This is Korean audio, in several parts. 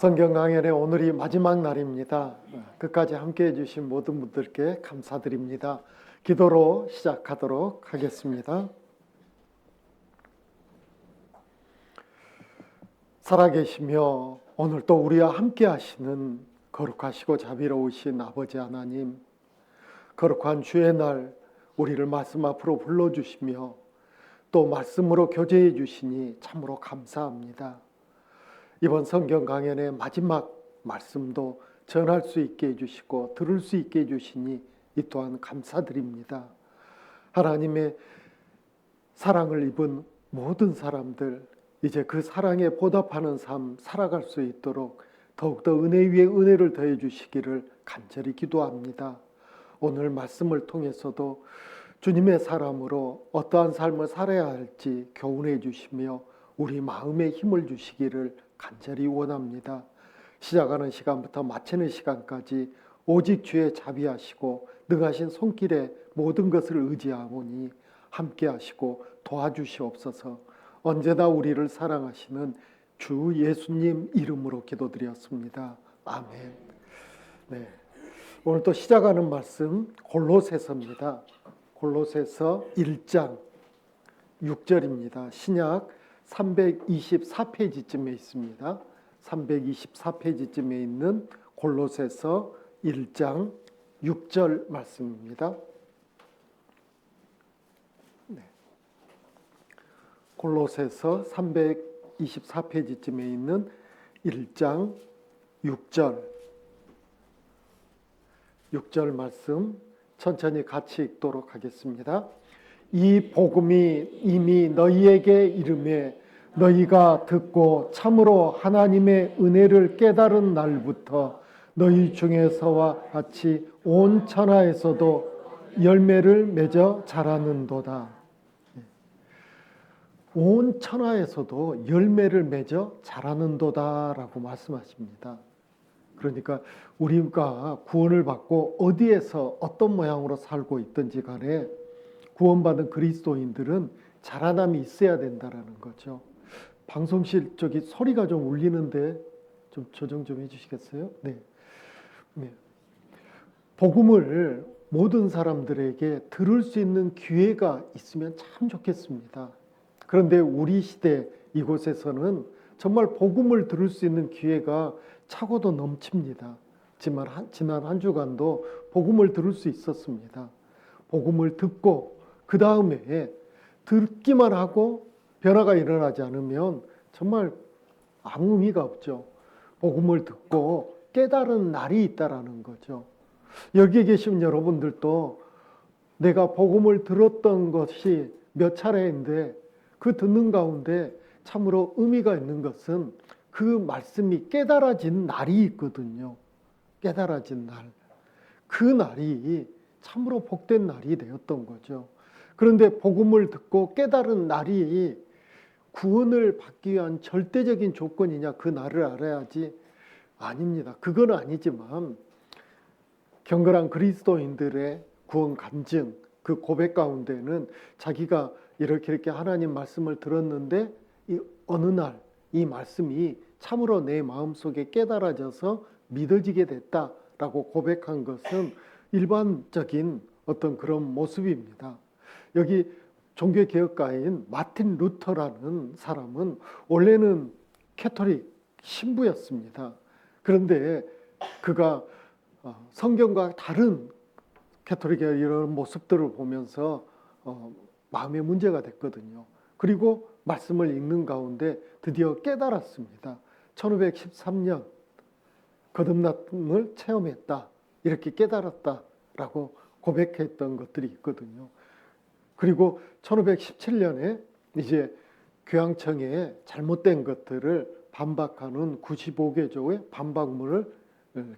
성경 강연의 오늘이 마지막 날입니다. 끝까지 함께 해주신 모든 분들께 감사드립니다. 기도로 시작하도록 하겠습니다. 살아계시며 오늘 또 우리와 함께 하시는 거룩하시고 자비로우신 아버지 하나님, 거룩한 주의 날 우리를 말씀 앞으로 불러주시며 또 말씀으로 교제해 주시니 참으로 감사합니다. 이번 성경 강연의 마지막 말씀도 전할 수 있게 해주시고 들을 수 있게 해주시니 이 또한 감사드립니다. 하나님의 사랑을 입은 모든 사람들, 이제 그 사랑에 보답하는 삶 살아갈 수 있도록 더욱더 은혜 위에 은혜를 더해 주시기를 간절히 기도합니다. 오늘 말씀을 통해서도 주님의 사람으로 어떠한 삶을 살아야 할지 교훈해 주시며 우리 마음에 힘을 주시기를 간절히 원합니다. 시작하는 시간부터 마치는 시간까지 오직 주의 자비하시고 능하신 손길에 모든 것을 의지하오니 함께 하시고 도와주시옵소서. 언제나 우리를 사랑하시는 주 예수님 이름으로 기도드렸습니다. 아멘. 네. 오늘 또 시작하는 말씀 골로새서입니다. 골로새서 1장 6절입니다. 신약 324페이지쯤에 있습니다. 324페이지쯤에 있는 골로새서 1장 6절 말씀입니다. 네. 골로새서 324페이지쯤에 있는 1장 6절 말씀 천천히 같이 읽도록 하겠습니다. 이 복음이 이미 너희에게 이르매 너희가 듣고 참으로 하나님의 은혜를 깨달은 날부터 너희 중에서와 같이 온 천하에서도 열매를 맺어 자라는도다. 온 천하에서도 열매를 맺어 자라는도다 라고 말씀하십니다. 그러니까 우리가 구원을 받고 어디에서 어떤 모양으로 살고 있든지 간에 구원받은 그리스도인들은 자라남이 있어야 된다라는 거죠. 방송실 저기 소리가 좀 울리는데 좀 조정 좀 해주시겠어요? 네. 복음을 모든 사람들에게 들을 수 있는 기회가 있으면 참 좋겠습니다. 그런데 우리 시대 이곳에서는 정말 복음을 들을 수 있는 기회가 차고도 넘칩니다. 지난 한 주간도 복음을 들을 수 있었습니다. 복음을 듣고 그 다음에 듣기만 하고 변화가 일어나지 않으면 정말 아무 의미가 없죠. 복음을 듣고 깨달은 날이 있다라는 거죠. 여기에 계신 여러분들도 내가 복음을 들었던 것이 몇 차례인데 그 듣는 가운데 참으로 의미가 있는 것은 그 말씀이 깨달아진 날이 있거든요. 깨달아진 날. 그 날이 참으로 복된 날이 되었던 거죠. 그런데 복음을 듣고 깨달은 날이 구원을 받기 위한 절대적인 조건이냐 그 날을 알아야지. 아닙니다. 그건 아니지만 경건한 그리스도인들의 구원 간증 그 고백 가운데는 자기가 이렇게 하나님 말씀을 들었는데 어느 날 이 말씀이 참으로 내 마음속에 깨달아져서 믿어지게 됐다라고 고백한 것은 일반적인 어떤 그런 모습입니다. 여기 종교개혁가인 마틴 루터라는 사람은 원래는 캐토릭 신부였습니다. 그런데 그가 성경과 다른 캐토릭의 이런 모습들을 보면서 마음에 문제가 됐거든요. 그리고 말씀을 읽는 가운데 드디어 깨달았습니다. 1513년 거듭남을 체험했다. 이렇게 깨달았다라고 고백했던 것들이 있거든요. 그리고 1517년에 이제 교황청에 잘못된 것들을 반박하는 95개조의 반박문을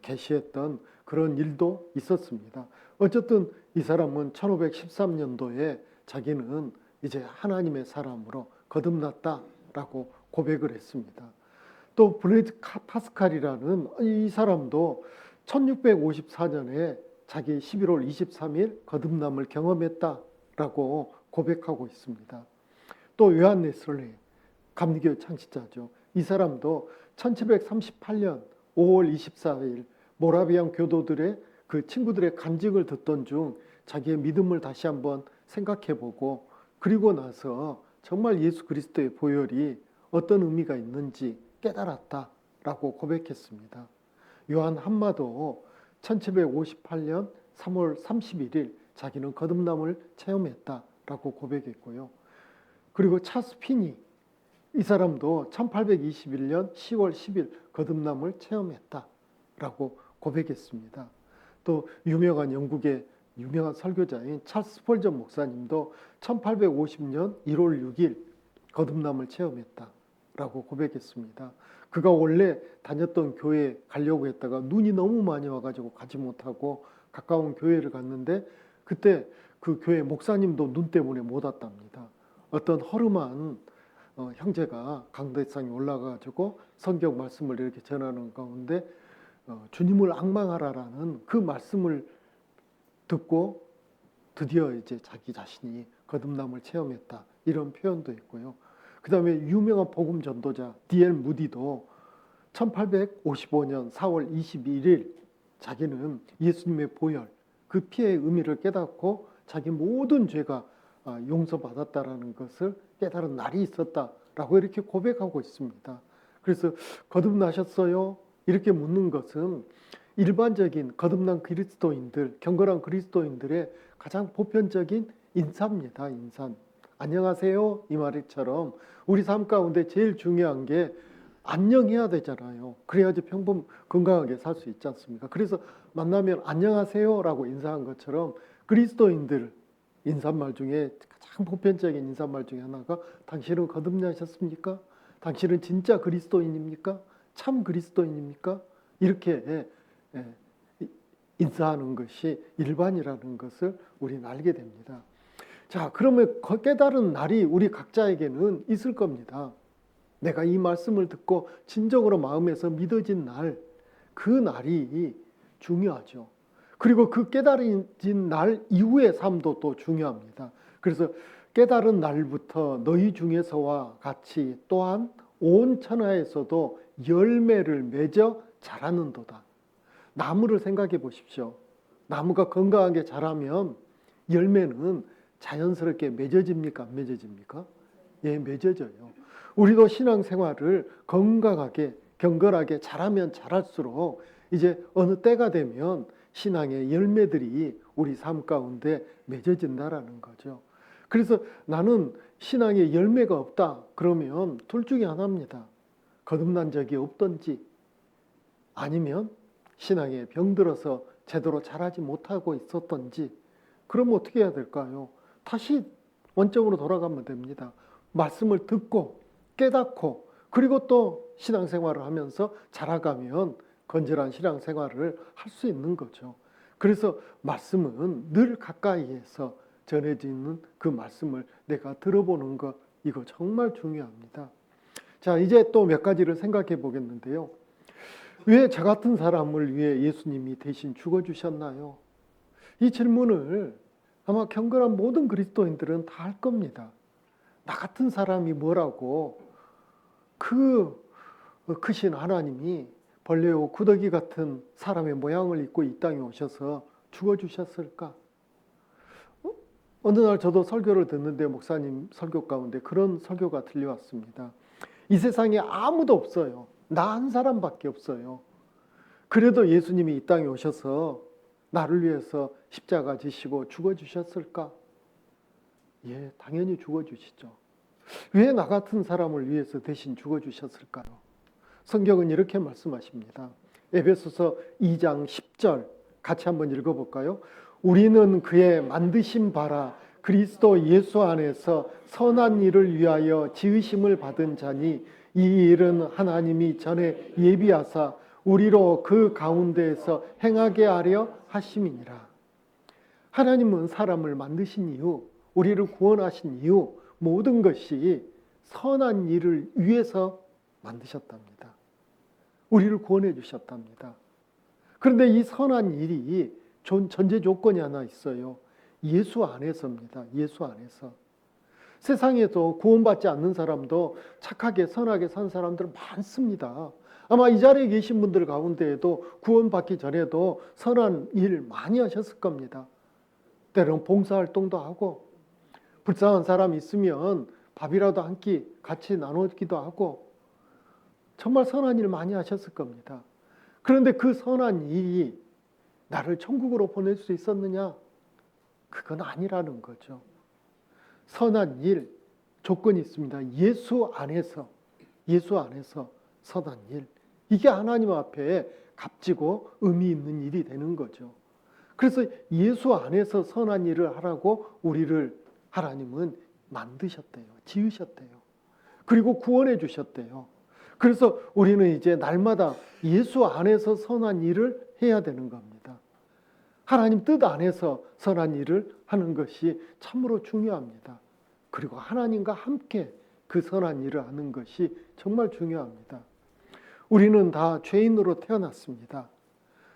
게시했던 그런 일도 있었습니다. 어쨌든 이 사람은 1513년도에 자기는 이제 하나님의 사람으로 거듭났다라고 고백을 했습니다. 또 블레이즈 파스칼이라는 이 사람도 1654년에 자기 11월 23일 거듭남을 경험했다라고 고백하고 있습니다. 또 요한 웨슬리 감리교의 창시자죠. 이 사람도 1738년 5월 24일 모라비안 교도들의 그 친구들의 간증을 듣던 중 자기의 믿음을 다시 한번 생각해보고 그리고 나서 정말 예수 그리스도의 보혈이 어떤 의미가 있는지 깨달았다라고 고백했습니다. 요한 한마도 1758년 3월 31일 자기는 거듭남을 체험했다라고 고백했고요. 그리고 찰스 피니 이 사람도 1821년 10월 10일 거듭남을 체험했다라고 고백했습니다. 또 유명한 영국의 유명한 설교자인 찰스 스펄전 목사님도 1850년 1월 6일 거듭남을 체험했다라고 고백했습니다. 그가 원래 다녔던 교회에 가려고 했다가 눈이 너무 많이 와가지고 가지 못하고 가까운 교회를 갔는데 그때 그 교회 목사님도 눈 때문에 못 왔답니다. 어떤 허름한 형제가 강대상에 올라가지고 성경 말씀을 이렇게 전하는 가운데 주님을 앙망하라라는 그 말씀을 듣고 드디어 이제 자기 자신이 거듭남을 체험했다 이런 표현도 있고요. 그 다음에 유명한 복음 전도자 D.L. 무디도 1855년 4월 21일 자기는 예수님의 보혈 그 피의 의미를 깨닫고 자기 모든 죄가 용서받았다라는 것을 깨달은 날이 있었다라고 이렇게 고백하고 있습니다. 그래서 거듭나셨어요? 이렇게 묻는 것은 일반적인 거듭난 그리스도인들, 경건한 그리스도인들의 가장 보편적인 인사입니다. 인사. 안녕하세요 이 말처럼 우리 삶 가운데 제일 중요한 게 안녕해야 되잖아요. 그래야지 평범 건강하게 살 수 있지 않습니까? 그래서 만나면 안녕하세요라고 인사한 것처럼 그리스도인들 인사말 중에 가장 보편적인 인사말 중에 하나가 당신은 거듭나셨습니까? 당신은 진짜 그리스도인입니까? 참 그리스도인입니까? 이렇게 인사하는 것이 일반이라는 것을 우리는 알게 됩니다. 자, 그러면 깨달은 날이 우리 각자에게는 있을 겁니다. 내가 이 말씀을 듣고 진정으로 마음에서 믿어진 날, 그 날이 중요하죠. 그리고 그 깨달은 날 이후의 삶도 또 중요합니다. 그래서 깨달은 날부터 너희 중에서와 같이 또한 온 천하에서도 열매를 맺어 자라는도다. 나무를 생각해 보십시오. 나무가 건강하게 자라면 열매는 자연스럽게 맺어집니까? 안 맺어집니까? 예, 맺어져요. 우리도 신앙생활을 건강하게 경건하게 잘하면 잘할수록 이제 어느 때가 되면 신앙의 열매들이 우리 삶 가운데 맺어진다라는 거죠. 그래서 나는 신앙에 열매가 없다 그러면 둘 중에 하나입니다. 거듭난 적이 없던지 아니면 신앙에 병들어서 제대로 자라지 못하고 있었던지 그럼 어떻게 해야 될까요? 다시 원점으로 돌아가면 됩니다. 말씀을 듣고 깨닫고 그리고 또 신앙생활을 하면서 자라가면 건전한 신앙생활을 할 수 있는 거죠. 그래서 말씀은 늘 가까이에서 전해지는 그 말씀을 내가 들어보는 것 이거 정말 중요합니다. 자, 이제 또 몇 가지를 생각해 보겠는데요. 왜 저 같은 사람을 위해 예수님이 대신 죽어주셨나요? 이 질문을 아마 경건한 모든 그리스도인들은 다 할 겁니다. 나 같은 사람이 뭐라고 그 크신 하나님이 벌레요 구더기 같은 사람의 모양을 입고 이 땅에 오셔서 죽어주셨을까? 어느 날 저도 설교를 듣는데 목사님 설교 가운데 그런 설교가 들려왔습니다. 이 세상에 아무도 없어요. 나 한 사람밖에 없어요. 그래도 예수님이 이 땅에 오셔서 나를 위해서 십자가 지시고 죽어주셨을까? 예, 당연히 죽어주시죠. 왜 나 같은 사람을 위해서 대신 죽어주셨을까요? 성경은 이렇게 말씀하십니다. 에베소서 2장 10절 같이 한번 읽어볼까요? 우리는 그의 만드신 바라 그리스도 예수 안에서 선한 일을 위하여 지으심을 받은 자니 이 일은 하나님이 전에 예비하사 우리로 그 가운데에서 행하게 하려 하심이니라. 하나님은 사람을 만드신 이유, 우리를 구원하신 이유 모든 것이 선한 일을 위해서 만드셨답니다. 우리를 구원해 주셨답니다. 그런데 이 선한 일이 전제 조건이 하나 있어요. 예수 안에서입니다. 예수 안에서. 세상에서 구원받지 않는 사람도 착하게 선하게 산 사람들 많습니다. 아마 이 자리에 계신 분들 가운데에도 구원받기 전에도 선한 일 많이 하셨을 겁니다. 때로는 봉사활동도 하고 불쌍한 사람 있으면 밥이라도 한 끼 같이 나누기도 하고 정말 선한 일 많이 하셨을 겁니다. 그런데 그 선한 일이 나를 천국으로 보낼 수 있었느냐? 그건 아니라는 거죠. 선한 일, 조건이 있습니다. 예수 안에서 선한 일. 이게 하나님 앞에 값지고 의미 있는 일이 되는 거죠. 그래서 예수 안에서 선한 일을 하라고 우리를 하나님은 만드셨대요. 지으셨대요. 그리고 구원해 주셨대요. 그래서 우리는 이제 날마다 예수 안에서 선한 일을 해야 되는 겁니다. 하나님 뜻 안에서 선한 일을 하는 것이 참으로 중요합니다. 그리고 하나님과 함께 그 선한 일을 하는 것이 정말 중요합니다. 우리는 다 죄인으로 태어났습니다.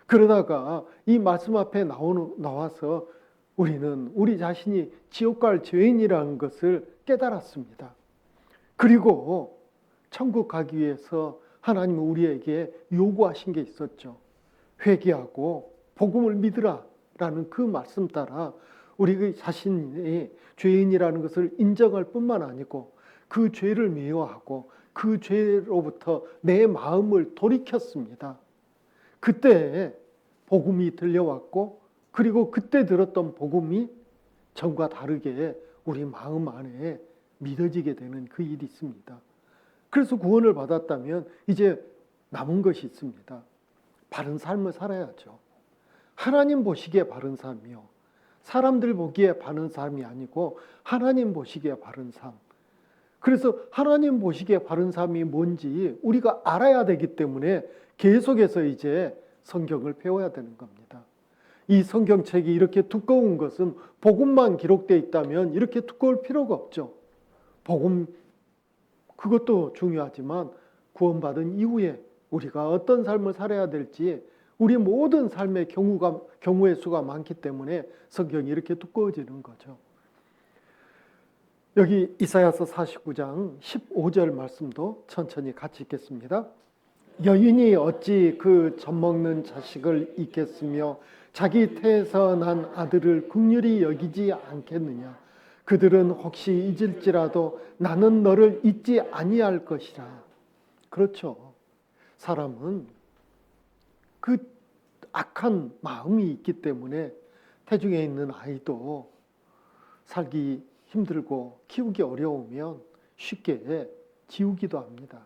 그러다가 이 말씀 앞에 나와서 우리는 우리 자신이 지옥 갈 죄인이라는 것을 깨달았습니다. 그리고 천국 가기 위해서 하나님은 우리에게 요구하신 게 있었죠. 회개하고 복음을 믿으라 라는 그 말씀 따라 우리 자신이 죄인이라는 것을 인정할 뿐만 아니고 그 죄를 미워하고 그 죄로부터 내 마음을 돌이켰습니다. 그때 복음이 들려왔고 그리고 그때 들었던 복음이 전과 다르게 우리 마음 안에 믿어지게 되는 그 일이 있습니다. 그래서 구원을 받았다면 이제 남은 것이 있습니다. 바른 삶을 살아야죠. 하나님 보시기에 바른 삶이요. 사람들 보기에 바른 삶이 아니고 하나님 보시기에 바른 삶. 그래서 하나님 보시기에 바른 삶이 뭔지 우리가 알아야 되기 때문에 계속해서 이제 성경을 배워야 되는 겁니다. 이 성경책이 이렇게 두꺼운 것은 복음만 기록되어 있다면 이렇게 두꺼울 필요가 없죠. 복음 그것도 중요하지만 구원받은 이후에 우리가 어떤 삶을 살아야 될지 우리 모든 삶의 경우의 수가 많기 때문에 성경이 이렇게 두꺼워지는 거죠. 여기 이사야서 49장 15절 말씀도 천천히 같이 읽겠습니다. 여인이 어찌 그 젖먹는 자식을 잊겠으며 자기 태에서 난 아들을 긍휼히 여기지 않겠느냐. 그들은 혹시 잊을지라도 나는 너를 잊지 아니할 것이라. 그렇죠. 사람은 그 악한 마음이 있기 때문에 태중에 있는 아이도 살기 힘들고 키우기 어려우면 쉽게 지우기도 합니다.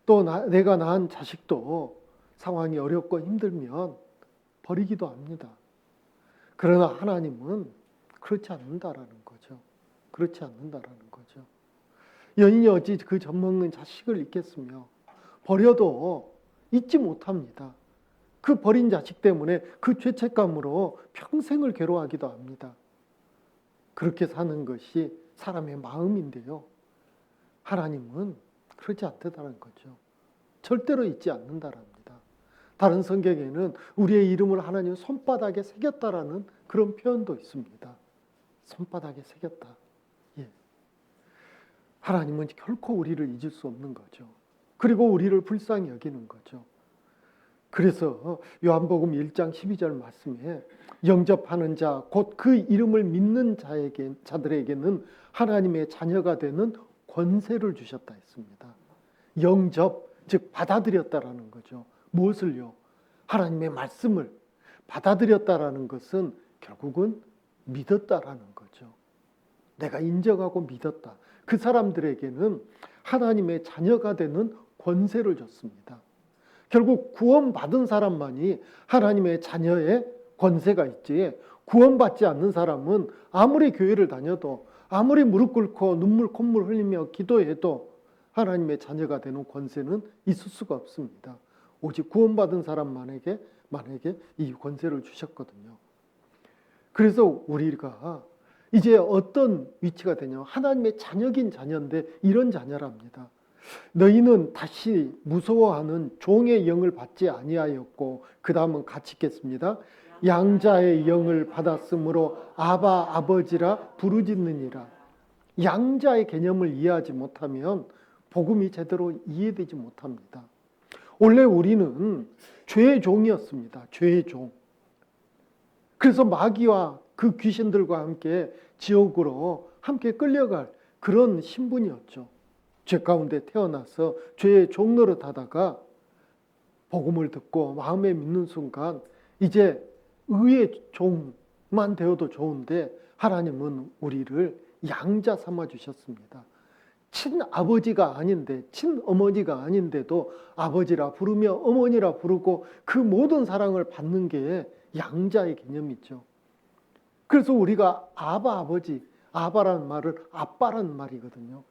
또 내가 낳은 자식도 상황이 어렵고 힘들면 버리기도 합니다. 그러나 하나님은 그렇지 않는다라는 거죠. 그렇지 않는다라는 거죠. 여인이 어찌 그 젖먹는 자식을 잊겠으며 버려도 잊지 못합니다. 그 버린 자식 때문에 그 죄책감으로 평생을 괴로워하기도 합니다. 그렇게 사는 것이 사람의 마음인데요. 하나님은 그렇지 않다는 거죠. 절대로 잊지 않는다랍니다. 다른 성경에는 우리의 이름을 하나님 손바닥에 새겼다라는 그런 표현도 있습니다. 손바닥에 새겼다. 예. 하나님은 결코 우리를 잊을 수 없는 거죠. 그리고 우리를 불쌍히 여기는 거죠. 그래서 요한복음 1장 12절 말씀에 영접하는 자, 곧 그 이름을 믿는 자들에게는 하나님의 자녀가 되는 권세를 주셨다 했습니다. 영접, 즉 받아들였다라는 거죠. 무엇을요? 하나님의 말씀을 받아들였다라는 것은 결국은 믿었다라는 거죠. 내가 인정하고 믿었다. 그 사람들에게는 하나님의 자녀가 되는 권세를 줬습니다. 결국 구원받은 사람만이 하나님의 자녀의 권세가 있지, 구원받지 않는 사람은 아무리 교회를 다녀도 아무리 무릎 꿇고 눈물 콧물 흘리며 기도해도 하나님의 자녀가 되는 권세는 있을 수가 없습니다. 오직 구원받은 사람만에게 이 권세를 주셨거든요. 그래서 우리가 이제 어떤 위치가 되냐, 하나님의 자녀긴 자녀인데 이런 자녀랍니다. 너희는 다시 무서워하는 종의 영을 받지 아니하였고, 그 다음은 같이 읽겠습니다. 양자의 영을 받았으므로 아바 아버지라 부르짖느니라. 양자의 개념을 이해하지 못하면 복음이 제대로 이해되지 못합니다. 원래 우리는 죄의 종이었습니다. 죄의 종. 그래서 마귀와 그 귀신들과 함께 지옥으로 함께 끌려갈 그런 신분이었죠. 죄 가운데 태어나서 죄의 종 노릇하다가 복음을 듣고 마음에 믿는 순간 이제 의의 종만 되어도 좋은데 하나님은 우리를 양자 삼아 주셨습니다. 친아버지가 아닌데, 친어머니가 아닌데도 아버지라 부르며 어머니라 부르고 그 모든 사랑을 받는 게 양자의 개념이죠. 그래서 우리가 아바 아버지, 아바라는 말을 아빠라는 말이거든요.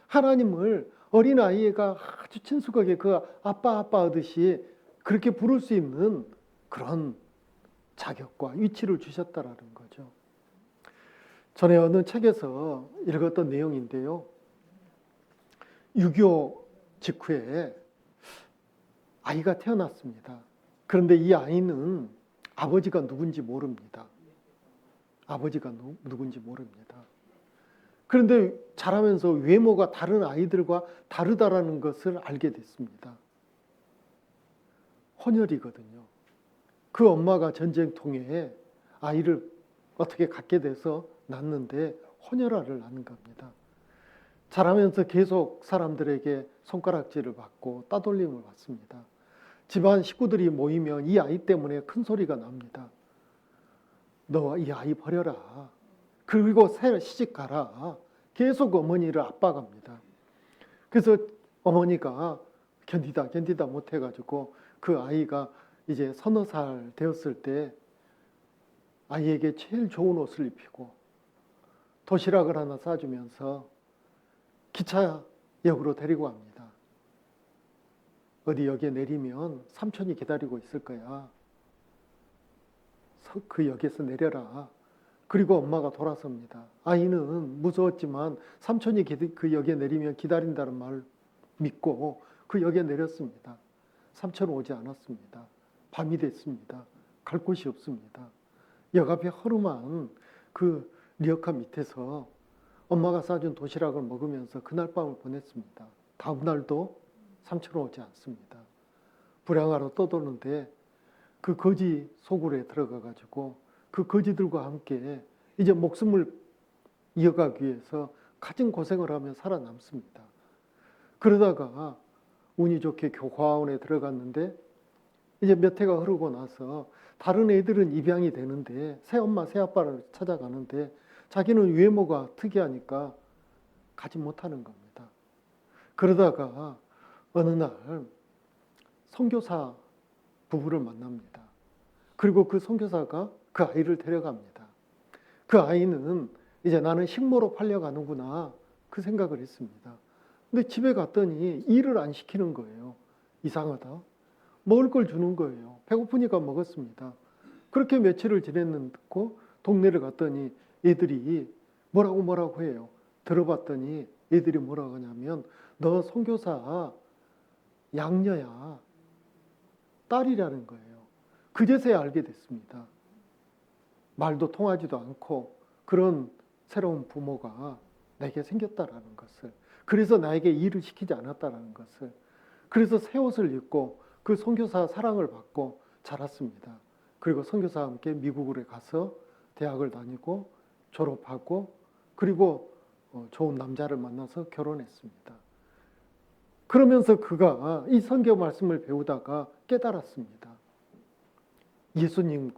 하나님을 어린아이가 아주 친숙하게 그 아빠 아빠 하듯이 그렇게 부를 수 있는 그런 자격과 위치를 주셨다라는 거죠. 전에 어느 책에서 읽었던 내용인데요. 6.25 직후에 아이가 태어났습니다. 그런데 이 아이는 아버지가 누군지 모릅니다. 아버지가 누군지 모릅니다. 그런데 자라면서 외모가 다른 아이들과 다르다라는 것을 알게 됐습니다. 혼혈이거든요. 그 엄마가 전쟁통에 아이를 어떻게 갖게 돼서 낳는데 혼혈아를 낳는 겁니다. 자라면서 계속 사람들에게 손가락질을 받고 따돌림을 받습니다. 집안 식구들이 모이면 이 아이 때문에 큰 소리가 납니다. 너 이 아이 버려라. 그리고 시집 가라. 계속 어머니를 압박합니다. 그래서 어머니가 견디다 못해가지고 그 아이가 이제 서너 살 되었을 때 아이에게 제일 좋은 옷을 입히고 도시락을 하나 싸주면서 기차역으로 데리고 갑니다. 어디 역에 내리면 삼촌이 기다리고 있을 거야. 그 역에서 내려라. 그리고 엄마가 돌아섭니다. 아이는 무서웠지만 삼촌이 그 역에 내리면 기다린다는 말을 믿고 그 역에 내렸습니다. 삼촌은 오지 않았습니다. 밤이 됐습니다. 갈 곳이 없습니다. 역 앞에 허름한 그 리어카 밑에서 엄마가 싸준 도시락을 먹으면서 그날 밤을 보냈습니다. 다음 날도 삼촌은 오지 않습니다. 불량하러 떠도는데 그 거지 소굴에 들어가 가지고 그 거지들과 함께 이제 목숨을 이어가기 위해서 가진 고생을 하며 살아남습니다. 그러다가 운이 좋게 교과원에 들어갔는데 이제 몇 해가 흐르고 나서 다른 애들은 입양이 되는데 새엄마 새아빠를 찾아가는데 자기는 외모가 특이하니까 가지 못하는 겁니다. 그러다가 어느 날 선교사 부부를 만납니다. 그리고 그 선교사가 그 아이를 데려갑니다. 그 아이는 이제 나는 식모로 팔려가는구나 그 생각을 했습니다. 근데 집에 갔더니 일을 안 시키는 거예요. 이상하다. 먹을 걸 주는 거예요. 배고프니까 먹었습니다. 그렇게 며칠을 지냈고 동네를 갔더니 애들이 뭐라고 해요. 들어봤더니 애들이 뭐라고 하냐면 너 선교사 양녀야. 딸이라는 거예요. 그제서야 알게 됐습니다. 말도 통하지도 않고 그런 새로운 부모가 내게 생겼다라는 것을. 그래서 나에게 일을 시키지 않았다라는 것을. 그래서 새 옷을 입고 그 선교사 사랑을 받고 자랐습니다. 그리고 선교사와 함께 미국으로 가서 대학을 다니고 졸업하고 그리고 좋은 남자를 만나서 결혼했습니다. 그러면서 그가 이 선교 말씀을 배우다가 깨달았습니다. 예수님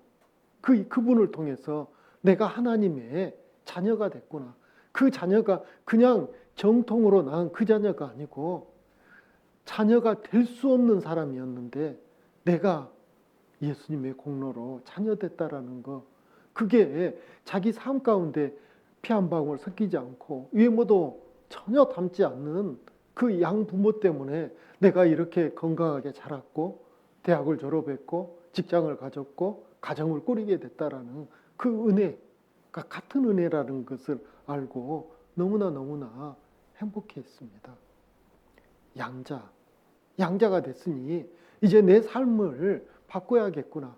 그분을 통해서 내가 하나님의 자녀가 됐구나. 그 자녀가 그냥 정통으로 낳은 그 자녀가 아니고 자녀가 될 수 없는 사람이었는데 내가 예수님의 공로로 자녀 됐다라는 거. 그게 자기 삶 가운데 피 한 방울 섞이지 않고 외모도 전혀 닮지 않는 그 양부모 때문에 내가 이렇게 건강하게 자랐고 대학을 졸업했고 직장을 가졌고 가정을 꾸리게 됐다라는 그 은혜가 같은 은혜라는 것을 알고 너무나 행복해했습니다. 양자가 됐으니 이제 내 삶을 바꿔야겠구나.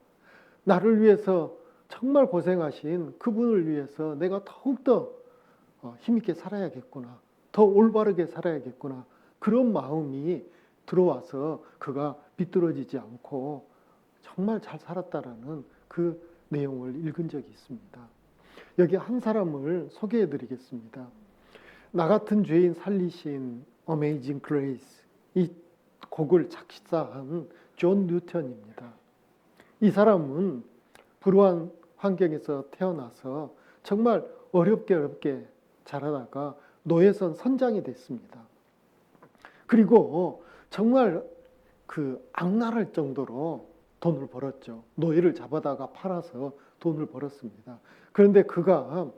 나를 위해서 정말 고생하신 그분을 위해서 내가 더욱더 힘있게 살아야겠구나. 더 올바르게 살아야겠구나. 그런 마음이 들어와서 그가 비뚤어지지 않고 정말 잘 살았다라는 그 내용을 읽은 적이 있습니다. 여기 한 사람을 소개해 드리겠습니다. 나 같은 죄인 살리신 Amazing Grace, 이 곡을 작사한 존 뉴턴입니다. 이 사람은 불우한 환경에서 태어나서 정말 어렵게 자라다가 노예선 선장이 됐습니다. 그리고 정말 그 악랄할 정도로 돈을 벌었죠. 노예를 잡아다가 팔아서 돈을 벌었습니다. 그런데 그가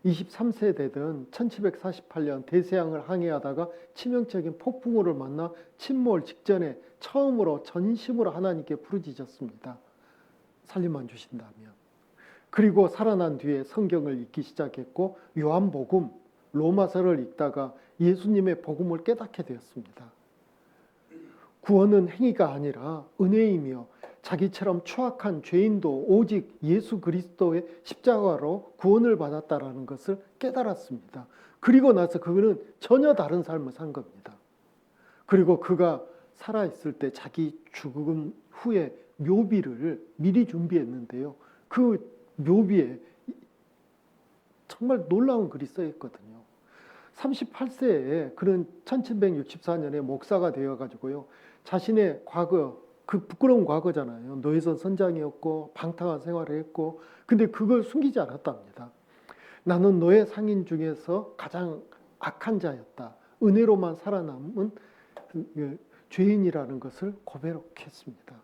23세 되던 1748년 대서양을 항해하다가 치명적인 폭풍우를 만나 침몰 직전에 처음으로 전심으로 하나님께 부르짖었습니다. 살림만 주신다면. 그리고 살아난 뒤에 성경을 읽기 시작했고 요한복음, 로마서를 읽다가 예수님의 복음을 깨닫게 되었습니다. 구원은 행위가 아니라 은혜이며 자기처럼 추악한 죄인도 오직 예수 그리스도의 십자가로 구원을 받았다라는 것을 깨달았습니다. 그리고 나서 그는 전혀 다른 삶을 산 겁니다. 그리고 그가 살아있을 때 자기 죽음 후에 묘비를 미리 준비했는데요. 그 묘비에 정말 놀라운 글이 써 있거든요. 38세에 그는 1764년에 목사가 되어가지고요. 자신의 과거, 그 부끄러운 과거잖아요. 노예선 선장이었고 방탕한 생활을 했고, 근데 그걸 숨기지 않았답니다. 나는 노예 상인 중에서 가장 악한 자였다. 은혜로만 살아남은 죄인이라는 것을 고백했습니다.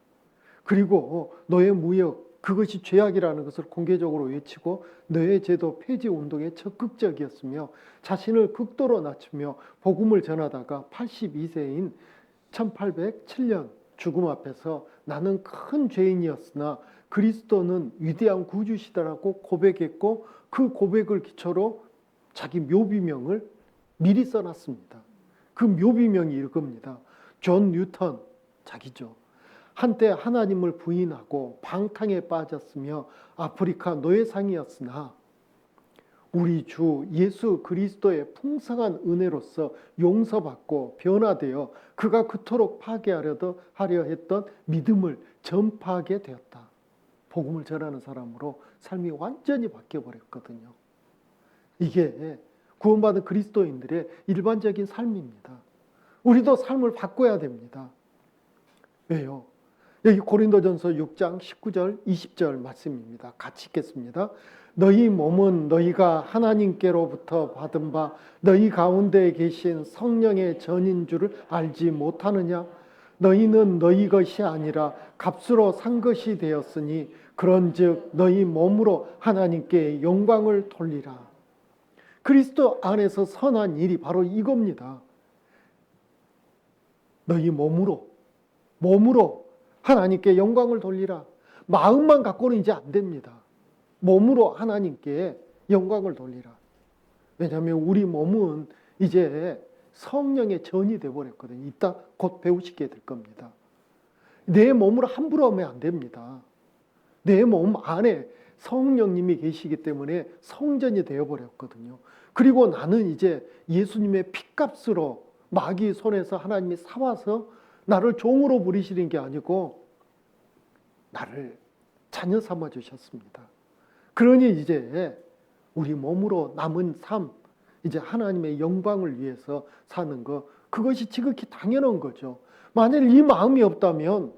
그리고 노예 무역, 그것이 죄악이라는 것을 공개적으로 외치고 노예 제도 폐지 운동에 적극적이었으며 자신을 극도로 낮추며 복음을 전하다가 82세인 1807년 죽음 앞에서 나는 큰 죄인이었으나 그리스도는 위대한 구주시다라고 고백했고 그 고백을 기초로 자기 묘비명을 미리 써놨습니다. 그 묘비명이 이겁니다. 존 뉴턴, 자기죠. 한때 하나님을 부인하고 방탕에 빠졌으며 아프리카 노예상이었으나 우리 주 예수 그리스도의 풍성한 은혜로서 용서받고 변화되어 그가 그토록 파괴하려 했던 믿음을 전파하게 되었다. 복음을 전하는 사람으로 삶이 완전히 바뀌어버렸거든요. 이게 구원받은 그리스도인들의 일반적인 삶입니다. 우리도 삶을 바꿔야 됩니다. 왜요? 여기 고린도전서 6장 19절 20절 말씀입니다. 같이 읽겠습니다. 너희 몸은 너희가 하나님께로부터 받은 바 너희 가운데 계신 성령의 전인 줄을 알지 못하느냐? 너희는 너희 것이 아니라 값으로 산 것이 되었으니 그런즉 너희 몸으로 하나님께 영광을 돌리라. 그리스도 안에서 선한 일이 바로 이겁니다. 너희 몸으로 하나님께 영광을 돌리라. 마음만 갖고는 이제 안 됩니다. 몸으로 하나님께 영광을 돌리라. 왜냐하면 우리 몸은 이제 성령의 전이 되어버렸거든요. 이따 곧 배우시게 될 겁니다. 내 몸으로 함부로 하면 안 됩니다. 내 몸 안에 성령님이 계시기 때문에 성전이 되어버렸거든요. 그리고 나는 이제 예수님의 핏값으로 마귀 손에서 하나님이 사와서 나를 종으로 부리시는 게 아니고 나를 자녀 삼아 주셨습니다. 그러니 이제 우리 몸으로 남은 삶, 이제 하나님의 영광을 위해서 사는 것, 그것이 지극히 당연한 거죠. 만일 이 마음이 없다면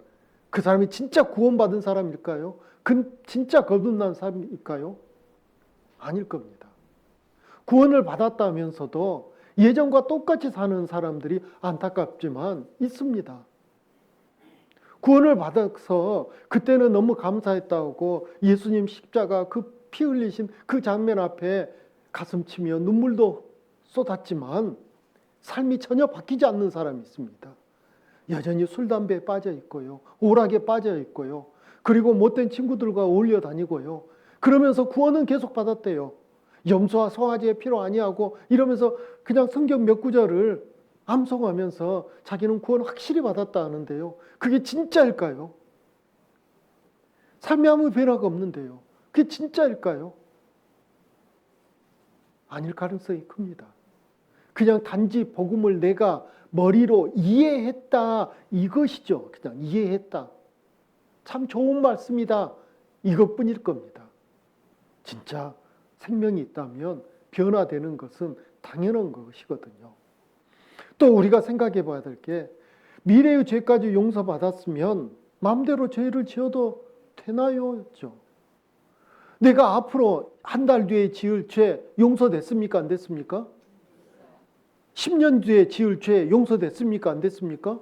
그 사람이 진짜 구원받은 사람일까요? 그 진짜 거듭난 사람일까요? 아닐 겁니다. 구원을 받았다면서도 예전과 똑같이 사는 사람들이 안타깝지만 있습니다. 구원을 받아서 그때는 너무 감사했다고 예수님 십자가 그 피 흘리신 그 장면 앞에 가슴 치며 눈물도 쏟았지만 삶이 전혀 바뀌지 않는 사람이 있습니다. 여전히 술, 담배에 빠져 있고요. 오락에 빠져 있고요. 그리고 못된 친구들과 어울려 다니고요. 그러면서 구원은 계속 받았대요. 염소와 송아지의 피로 아니하고 이러면서 그냥 성경 몇 구절을 암송하면서 자기는 구원 확실히 받았다 하는데요. 그게 진짜일까요? 삶에 아무 변화가 없는데요. 그게 진짜일까요? 아닐 가능성이 큽니다. 그냥 단지 복음을 내가 머리로 이해했다 이것이죠. 그냥 이해했다. 참 좋은 말씀이다. 이것뿐일 겁니다. 진짜 생명이 있다면 변화되는 것은 당연한 것이거든요. 또 우리가 생각해 봐야 될 게 미래의 죄까지 용서받았으면 마음대로 죄를 지어도 되나요? 내가 앞으로 한 달 뒤에 지을 죄 용서됐습니까? 안 됐습니까? 10년 뒤에 지을 죄 용서됐습니까? 안 됐습니까?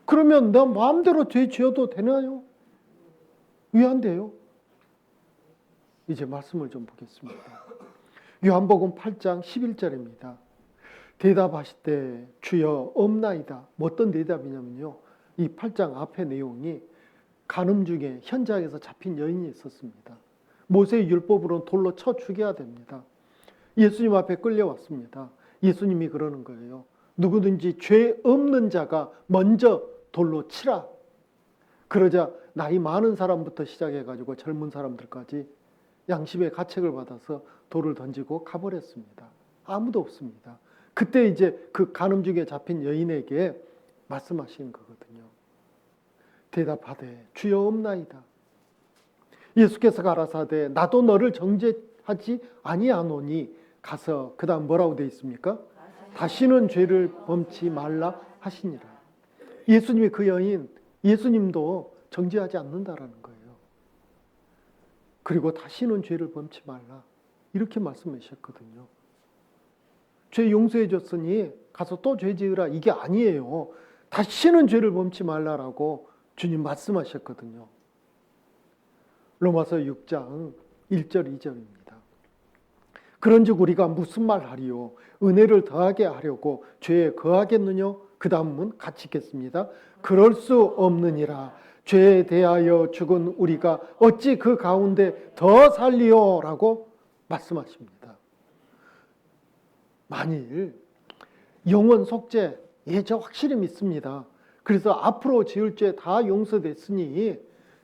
그러면 나 마음대로 죄 지어도 되나요? 왜 안 돼요? 이제 말씀을 좀 보겠습니다. 요한복음 8장 11절입니다. 대답하실 때 주여 없나이다. 뭐 어떤 대답이냐면요. 이 8장 앞의 내용이 간음 중에 현장에서 잡힌 여인이 있었습니다. 모세의 율법으로는 돌로 쳐 죽여야 됩니다. 예수님 앞에 끌려왔습니다. 예수님이 그러는 거예요. 누구든지 죄 없는 자가 먼저 돌로 치라. 그러자 나이 많은 사람부터 시작해가지고 젊은 사람들까지 양심의 가책을 받아서 돌을 던지고 가버렸습니다. 아무도 없습니다. 그때 이제 그 간음 중에 잡힌 여인에게 말씀하신 거거든요. 대답하되 주여 없나이다. 예수께서 가라사대 나도 너를 정죄하지 아니하노니 가서 그 다음 뭐라고 되어 있습니까? 다시는 죄를 범치 말라 하시니라. 예수님이 그 여인, 예수님도 정죄하지 않는다라는 거예요. 그리고 다시는 죄를 범치 말라. 이렇게 말씀하셨거든요. 죄 용서해 줬으니 가서 또 죄 지으라. 이게 아니에요. 다시는 죄를 범치 말라라고 주님 말씀하셨거든요. 로마서 6장 1절 2절입니다. 그런즉 우리가 무슨 말 하리요? 은혜를 더하게 하려고 죄에 거하겠느냐? 그 다음은 같이 읽겠습니다. 그럴 수 없느니라. 죄에 대하여 죽은 우리가 어찌 그 가운데 더 살리요? 라고 말씀하십니다. 만일 영원 속죄, 저 확실히 믿습니다. 그래서 앞으로 지을 죄 다 용서됐으니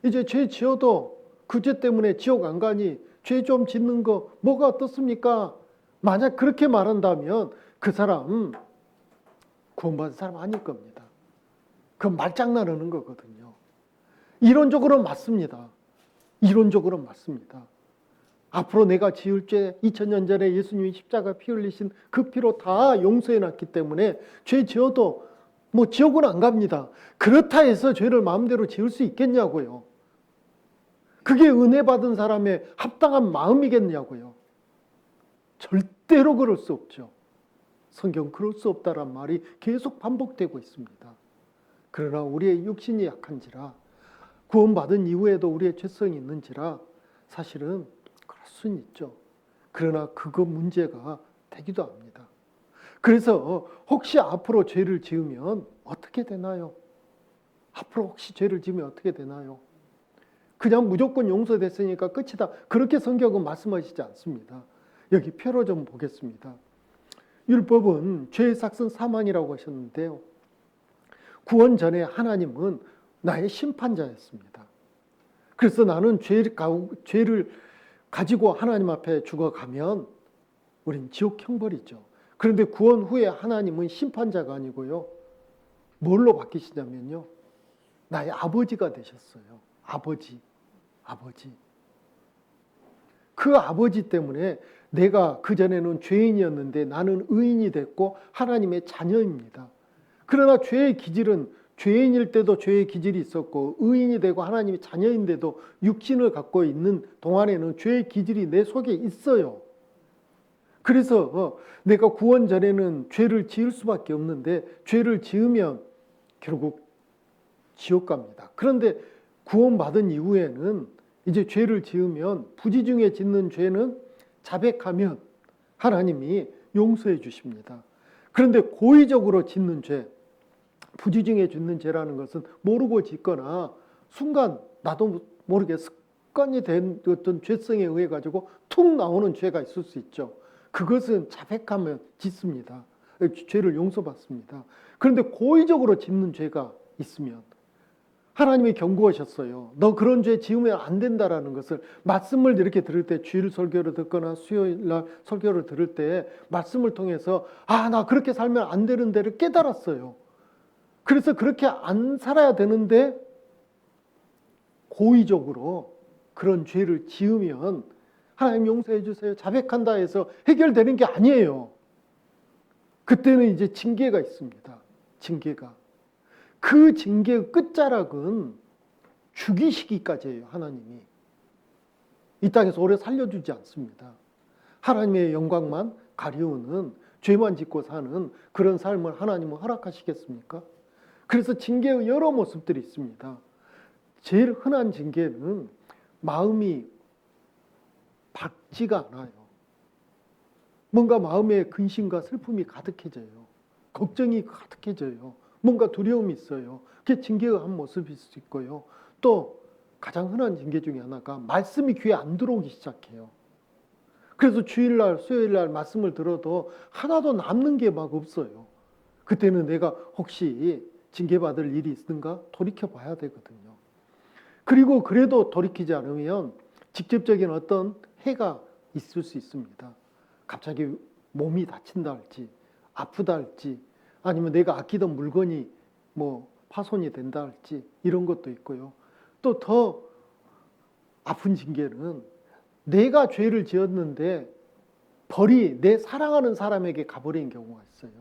이제 죄 지어도 그 죄 때문에 지옥 안 가니 죄 좀 짓는 거 뭐가 어떻습니까? 만약 그렇게 말한다면 그 사람 구원받은 사람 아닐 겁니다. 그건 말장난하는 거거든요. 이론적으로 맞습니다. 이론적으로 맞습니다. 앞으로 내가 지을 죄 2000년 전에 예수님이 십자가 피 흘리신 그 피로 다 용서해 놨기 때문에 죄 지어도 뭐 지옥은 안 갑니다. 그렇다 해서 죄를 마음대로 지을 수 있겠냐고요. 그게 은혜 받은 사람의 합당한 마음이겠냐고요. 절대로 그럴 수 없죠. 성경 그럴 수 없다란 말이 계속 반복되고 있습니다. 그러나 우리의 육신이 약한지라 구원받은 이후에도 우리의 죄성이 있는지라 사실은 그럴 수는 있죠. 그러나 그거 문제가 되기도 합니다. 그래서 혹시 앞으로 죄를 지으면 어떻게 되나요? 앞으로 혹시 죄를 지으면 어떻게 되나요? 그냥 무조건 용서됐으니까 끝이다. 그렇게 성경은 말씀하시지 않습니다. 여기 표로 좀 보겠습니다. 율법은 죄의 삭은 사망이라고 하셨는데요. 구원 전에 하나님은 나의 심판자였습니다. 그래서 나는 죄를 가지고 하나님 앞에 죽어가면 우린 지옥 형벌이죠. 그런데 구원 후에 하나님은 심판자가 아니고요. 뭘로 바뀌시냐면요. 나의 아버지가 되셨어요. 아버지. 그 아버지 때문에 내가 그전에는 죄인이었는데 나는 의인이 됐고 하나님의 자녀입니다. 그러나 죄의 기질은 죄인일 때도 죄의 기질이 있었고 의인이 되고 하나님의 자녀인데도 육신을 갖고 있는 동안에는 죄의 기질이 내 속에 있어요. 그래서 내가 구원 전에는 죄를 지을 수밖에 없는데 죄를 지으면 결국 지옥 갑니다. 그런데 구원받은 이후에는 이제 죄를 지으면 부지 중에 짓는 죄는 자백하면 하나님이 용서해 주십니다. 그런데 고의적으로 짓는 죄, 부지 중에 짓는 죄라는 것은 모르고 짓거나 순간 나도 모르게 습관이 된 어떤 죄성에 의해 가지고 툭 나오는 죄가 있을 수 있죠. 그것은 자백하면 짓습니다. 죄를 용서받습니다. 그런데 고의적으로 짓는 죄가 있으면 하나님이 경고하셨어요. 너 그런 죄 지으면 안 된다라는 것을 말씀을 이렇게 들을 때 주일 설교를 듣거나 수요일 날 설교를 들을 때 말씀을 통해서 나 그렇게 살면 안 되는 데를 깨달았어요. 그래서 그렇게 안 살아야 되는데 고의적으로 그런 죄를 지으면 하나님 용서해 주세요. 자백한다 해서 해결되는 게 아니에요. 그때는 이제 징계가 있습니다. 징계가. 그 징계의 끝자락은 죽이시기까지예요. 하나님이. 이 땅에서 오래 살려주지 않습니다. 하나님의 영광만 가리우는 죄만 짓고 사는 그런 삶을 하나님은 허락하시겠습니까? 그래서 징계의 여러 모습들이 있습니다. 제일 흔한 징계는 마음이 밝지가 않아요. 뭔가 마음에 근심과 슬픔이 가득해져요. 걱정이 가득해져요. 뭔가 두려움이 있어요. 그게 징계의 한 모습일 수 있고요. 또 가장 흔한 징계 중에 하나가 말씀이 귀에 안 들어오기 시작해요. 그래서 주일날, 수요일날 말씀을 들어도 하나도 남는 게 막 없어요. 그때는 내가 혹시 징계받을 일이 있는가 돌이켜 봐야 되거든요. 그리고 그래도 돌이키지 않으면 직접적인 어떤 해가 있을 수 있습니다. 갑자기 몸이 다친다 할지, 아프다 할지, 아니면 내가 아끼던 물건이 파손이 된다 할지 이런 것도 있고요. 또 더 아픈 징계는 내가 죄를 지었는데 벌이 내 사랑하는 사람에게 가버린 경우가 있어요.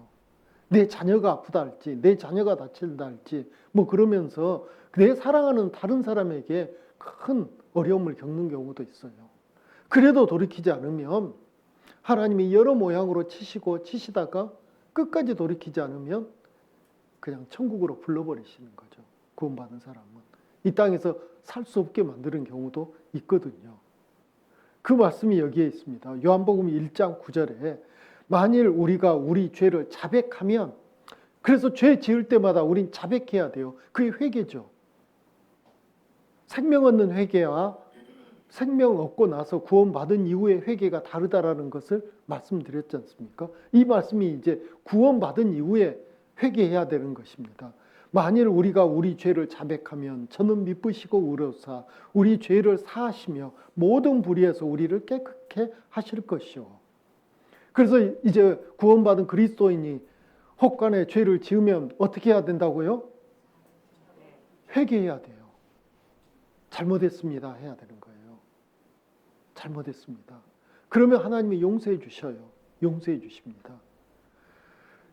내 자녀가 아프다 할지, 내 자녀가 다친다 할지 그러면서 내 사랑하는 다른 사람에게 큰 어려움을 겪는 경우도 있어요. 그래도 돌이키지 않으면 하나님이 여러 모양으로 치시다가 끝까지 돌이키지 않으면 그냥 천국으로 불러버리시는 거죠. 구원받은 사람은. 이 땅에서 살 수 없게 만드는 경우도 있거든요. 그 말씀이 여기에 있습니다. 요한복음 1장 9절에 만일 우리가 우리 죄를 자백하면, 그래서 죄 지을 때마다 우린 자백해야 돼요. 그게 회개죠. 생명 얻는 회개와 생명 얻고 나서 구원받은 이후의 회개가 다르다라는 것을 말씀드렸지 않습니까? 이 말씀이 이제 구원받은 이후에 회개해야 되는 것입니다. 만일 우리가 우리 죄를 자백하면 저는 미쁘시고 의로우사 우리 죄를 사하시며 모든 불의에서 우리를 깨끗게 하실 것이요. 그래서 이제 구원받은 그리스도인이 혹간에 죄를 지으면 어떻게 해야 된다고요? 회개해야 돼요. 잘못했습니다 해야 되는 거예요. 잘못했습니다. 그러면 하나님이 용서해 주셔요. 용서해 주십니다.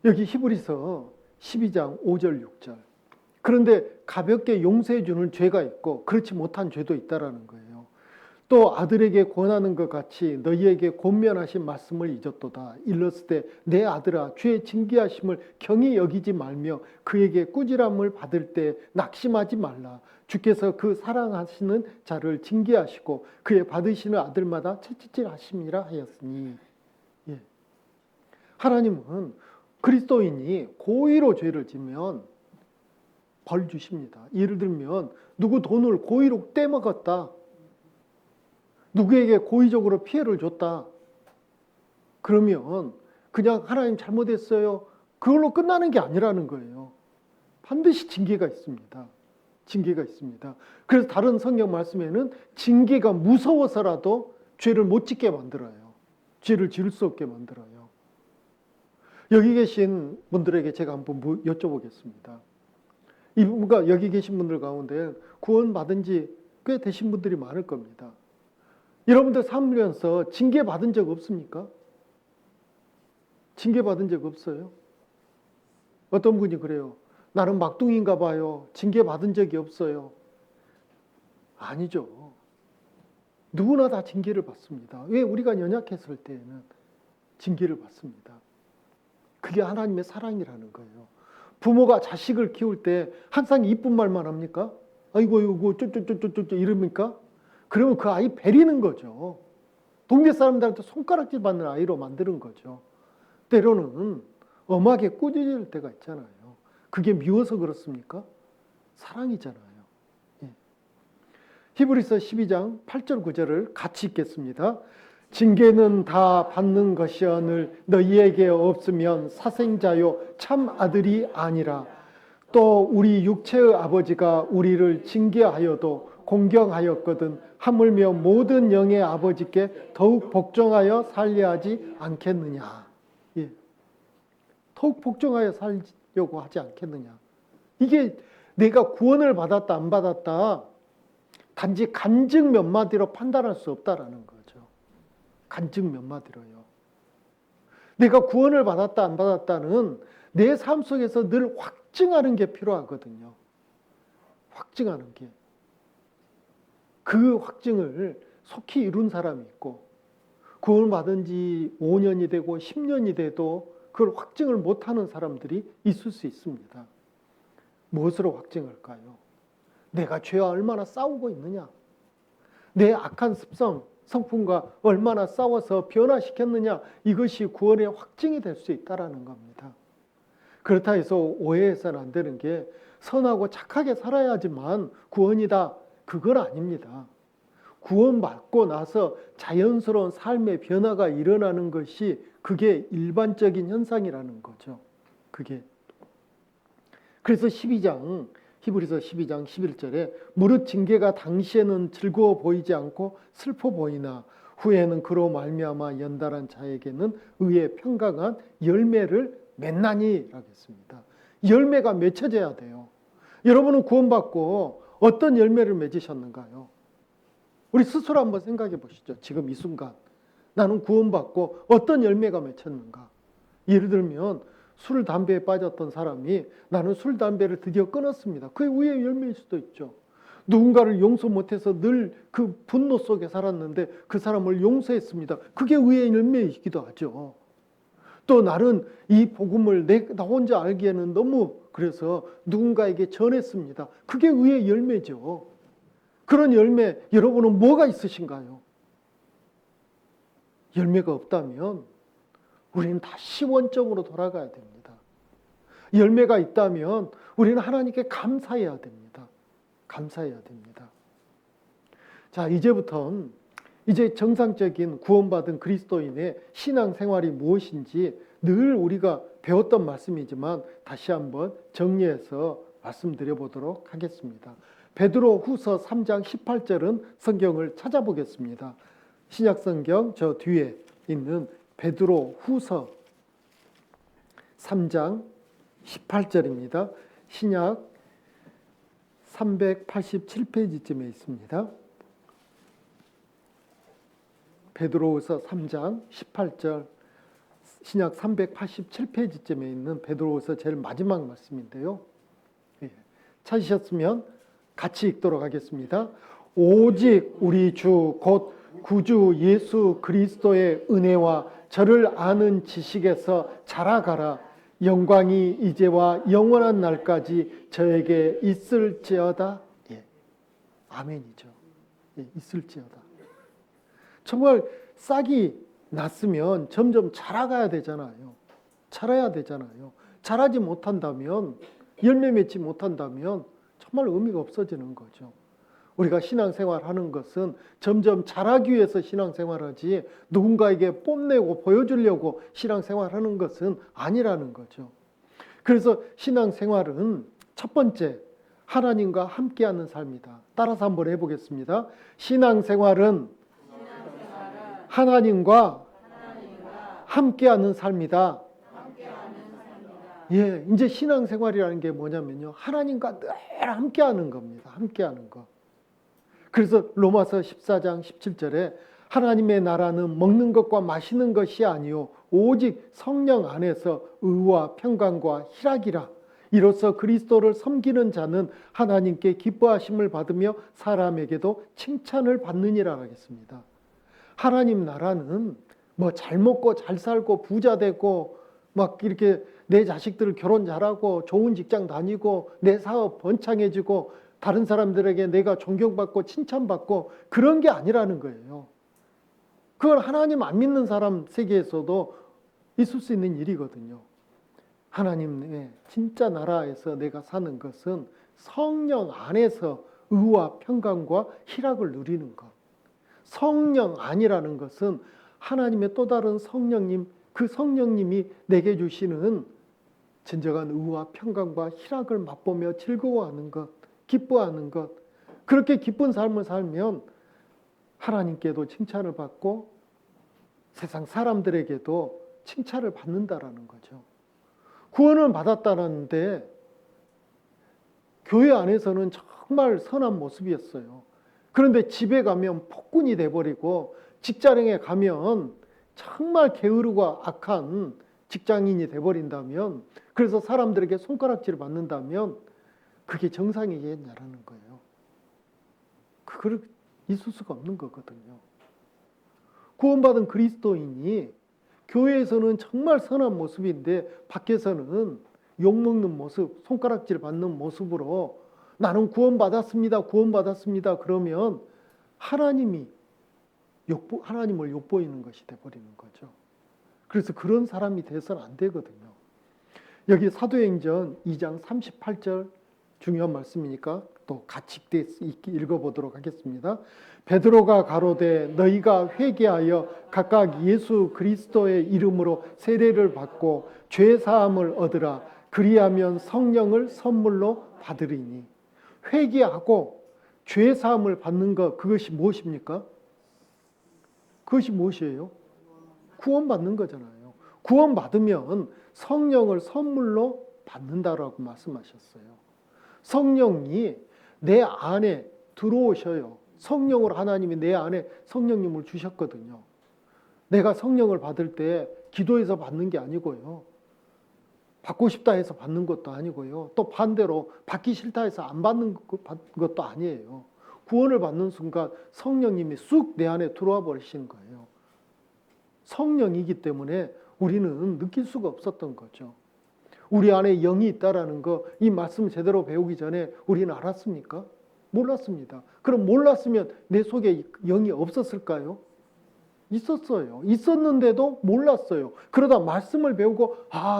여기 히브리서 12장 5절 6절. 그런데 가볍게 용서해 주는 죄가 있고 그렇지 못한 죄도 있다라는 거예요. 또 아들에게 권하는 것 같이 너희에게 권면하신 말씀을 잊었도다. 일렀을 때 내 아들아 주의 징계하심을 경히 여기지 말며 그에게 꾸지람을 받을 때 낙심하지 말라. 주께서 그 사랑하시는 자를 징계하시고 그의 받으시는 아들마다 채찍질하심이라 하였으니. 하나님은 그리스도인이 고의로 죄를 지면 벌 주십니다. 예를 들면 누구 돈을 고의로 떼먹었다. 누구에게 고의적으로 피해를 줬다. 그러면 그냥 하나님 잘못했어요. 그걸로 끝나는 게 아니라는 거예요. 반드시 징계가 있습니다. 징계가 있습니다. 그래서 다른 성경 말씀에는 징계가 무서워서라도 죄를 못 짓게 만들어요. 죄를 지을 수 없게 만들어요. 여기 계신 분들에게 제가 한번 여쭤보겠습니다. 이분과 여기 계신 분들 가운데 구원받은 지 꽤 되신 분들이 많을 겁니다. 여러분들 살면서 징계받은 적 없습니까? 징계받은 적 없어요? 어떤 분이 그래요. 나는 막둥이인가 봐요. 징계받은 적이 없어요. 아니죠. 누구나 다 징계를 받습니다. 왜? 우리가 연약했을 때에는 징계를 받습니다. 그게 하나님의 사랑이라는 거예요. 부모가 자식을 키울 때 항상 이쁜 말만 합니까? 아이고 이거 쪼쪼쪼쪼쪼 이럽니까? 그러면 그 아이 베리는 거죠. 동네 사람들한테 손가락질 받는 아이로 만드는 거죠. 때로는 엄하게 꾸짖을 때가 있잖아요. 그게 미워서 그렇습니까? 사랑이잖아요. 히브리서 12장 8절 9절을 같이 읽겠습니다. 징계는 다 받는 것이오늘 너희에게 없으면 사생자요 참 아들이 아니라 또 우리 육체의 아버지가 우리를 징계하여도 공경하였거든 하물며 모든 영의 아버지께 더욱 복종하여 살려 하지 않겠느냐. 예. 더욱 복종하여 살려고 하지 않겠느냐. 이게 내가 구원을 받았다 안 받았다 단지 간증 몇 마디로 판단할 수 없다라는 거죠. 간증 몇 마디로요. 내가 구원을 받았다 안 받았다는 내 삶 속에서 늘 확증하는 게 필요하거든요. 확증하는 게. 그 확증을 속히 이룬 사람이 있고 구원을 받은 지 5년이 되고 10년이 돼도 그걸 확증을 못하는 사람들이 있을 수 있습니다. 무엇으로 확증할까요? 내가 죄와 얼마나 싸우고 있느냐? 내 악한 습성, 성품과 얼마나 싸워서 변화시켰느냐? 이것이 구원의 확증이 될 수 있다는 겁니다. 그렇다 해서 오해해서는 안 되는 게 선하고 착하게 살아야지만 구원이다. 그건 아닙니다. 구원받고 나서 자연스러운 삶의 변화가 일어나는 것이 그게 일반적인 현상이라는 거죠. 그게. 그래서 히브리서 12장 11절에 무릇 징계가 당시에는 즐거워 보이지 않고 슬퍼 보이나 후에는 그로 말미암아 연달한 자에게는 의의 평강한 열매를 맺나니 라겠습니다. 열매가 맺혀져야 돼요. 여러분은 구원받고 어떤 열매를 맺으셨는가요? 우리 스스로 한번 생각해 보시죠. 지금 이 순간 나는 구원받고 어떤 열매가 맺혔는가? 예를 들면 술, 담배에 빠졌던 사람이 나는 술, 담배를 드디어 끊었습니다. 그게 의의 열매일 수도 있죠. 누군가를 용서 못해서 늘 그 분노 속에 살았는데 그 사람을 용서했습니다. 그게 의의 열매이기도 하죠. 또 나는 이 복음을 나 혼자 알기에는 너무 그래서 누군가에게 전했습니다. 그게 의의 열매죠. 그런 열매 여러분은 뭐가 있으신가요? 열매가 없다면 우리는 다시 원점으로 돌아가야 됩니다. 열매가 있다면 우리는 하나님께 감사해야 됩니다. 감사해야 됩니다. 자, 이제부터는 이제 정상적인 구원받은 그리스도인의 신앙생활이 무엇인지 늘 우리가 배웠던 말씀이지만 다시 한번 정리해서 말씀드려 보도록 하겠습니다. 베드로 후서 3장 18절은 성경을 찾아보겠습니다. 신약성경 저 뒤에 있는 베드로 후서 3장 18절입니다. 신약 387페이지쯤에 있습니다. 베드로후서 3장 18절 신약 387페이지쯤에 있는 베드로후서 제일 마지막 말씀인데요. 찾으셨으면 같이 읽도록 하겠습니다. 오직 우리 주 곧 구주 예수 그리스도의 은혜와 저를 아는 지식에서 자라가라. 영광이 이제와 영원한 날까지 저에게 있을지어다. 예. 아멘이죠. 예, 있을지어다. 정말 싹이 났으면 점점 자라가야 되잖아요. 자라야 되잖아요. 자라지 못한다면, 열매 맺지 못한다면 정말 의미가 없어지는 거죠. 우리가 신앙생활 하는 것은 점점 자라기 위해서 신앙생활하지 누군가에게 뽐내고 보여주려고 신앙생활 하는 것은 아니라는 거죠. 그래서 신앙생활은 첫 번째, 하나님과 함께하는 삶이다. 따라서 한번 해보겠습니다. 신앙생활은 하나님과 함께하는 삶이다. 예, 이제 신앙생활이라는 게 뭐냐면요. 하나님과 늘 함께하는 겁니다. 함께하는 거. 그래서 로마서 14장 17절에 하나님의 나라는 먹는 것과 마시는 것이 아니요 오직 성령 안에서 의와 평강과 희락이라. 이로써 그리스도를 섬기는 자는 하나님께 기뻐하심을 받으며 사람에게도 칭찬을 받느니라 하겠습니다. 하나님 나라는 뭐 잘 먹고 잘 살고 부자 되고 막 이렇게 내 자식들 결혼 잘하고 좋은 직장 다니고 내 사업 번창해지고 다른 사람들에게 내가 존경받고 칭찬받고 그런 게 아니라는 거예요. 그건 하나님 안 믿는 사람 세계에서도 있을 수 있는 일이거든요. 하나님의 진짜 나라에서 내가 사는 것은 성령 안에서 의와 평강과 희락을 누리는 것. 성령 안이라는 것은 하나님의 또 다른 성령님, 그 성령님이 내게 주시는 진정한 의와 평강과 희락을 맛보며 즐거워하는 것, 기뻐하는 것, 그렇게 기쁜 삶을 살면 하나님께도 칭찬을 받고 세상 사람들에게도 칭찬을 받는다라는 거죠. 구원을 받았다는데 교회 안에서는 정말 선한 모습이었어요. 그런데 집에 가면 폭군이 돼버리고 직장에 가면 정말 게으르고 악한 직장인이 돼버린다면, 그래서 사람들에게 손가락질을 받는다면 그게 정상이겠냐라는 거예요. 그걸 있을 수가 없는 거거든요. 구원받은 그리스도인이 교회에서는 정말 선한 모습인데 밖에서는 욕먹는 모습, 손가락질 받는 모습으로 나는 구원받았습니다, 구원받았습니다 그러면 하나님을 욕보이는 것이 돼버리는 거죠. 그래서 그런 사람이 돼서는 안 되거든요. 여기 사도행전 2장 38절 중요한 말씀이니까 또 같이 읽어보도록 하겠습니다. 베드로가 가로되 너희가 회개하여 각각 예수 그리스도의 이름으로 세례를 받고 죄 사함을 얻으라. 그리하면 성령을 선물로 받으리니. 회개하고 죄 사함을 받는 것, 그것이 무엇입니까? 그것이 무엇이에요? 구원받는 거잖아요. 구원받으면 성령을 선물로 받는다라고 말씀하셨어요. 성령이 내 안에 들어오셔요. 성령으로 하나님이 내 안에 성령님을 주셨거든요. 내가 성령을 받을 때 기도해서 받는 게 아니고요. 받고 싶다 해서 받는 것도 아니고요. 또 반대로 받기 싫다 해서 안 받는 것도 아니에요. 구원을 받는 순간 성령님이 쑥 내 안에 들어와 버리신 거예요. 성령이기 때문에 우리는 느낄 수가 없었던 거죠. 우리 안에 영이 있다라는 거, 이 말씀 제대로 배우기 전에 우리는 알았습니까? 몰랐습니다. 그럼 몰랐으면 내 속에 영이 없었을까요? 있었어요. 있었는데도 몰랐어요. 그러다 말씀을 배우고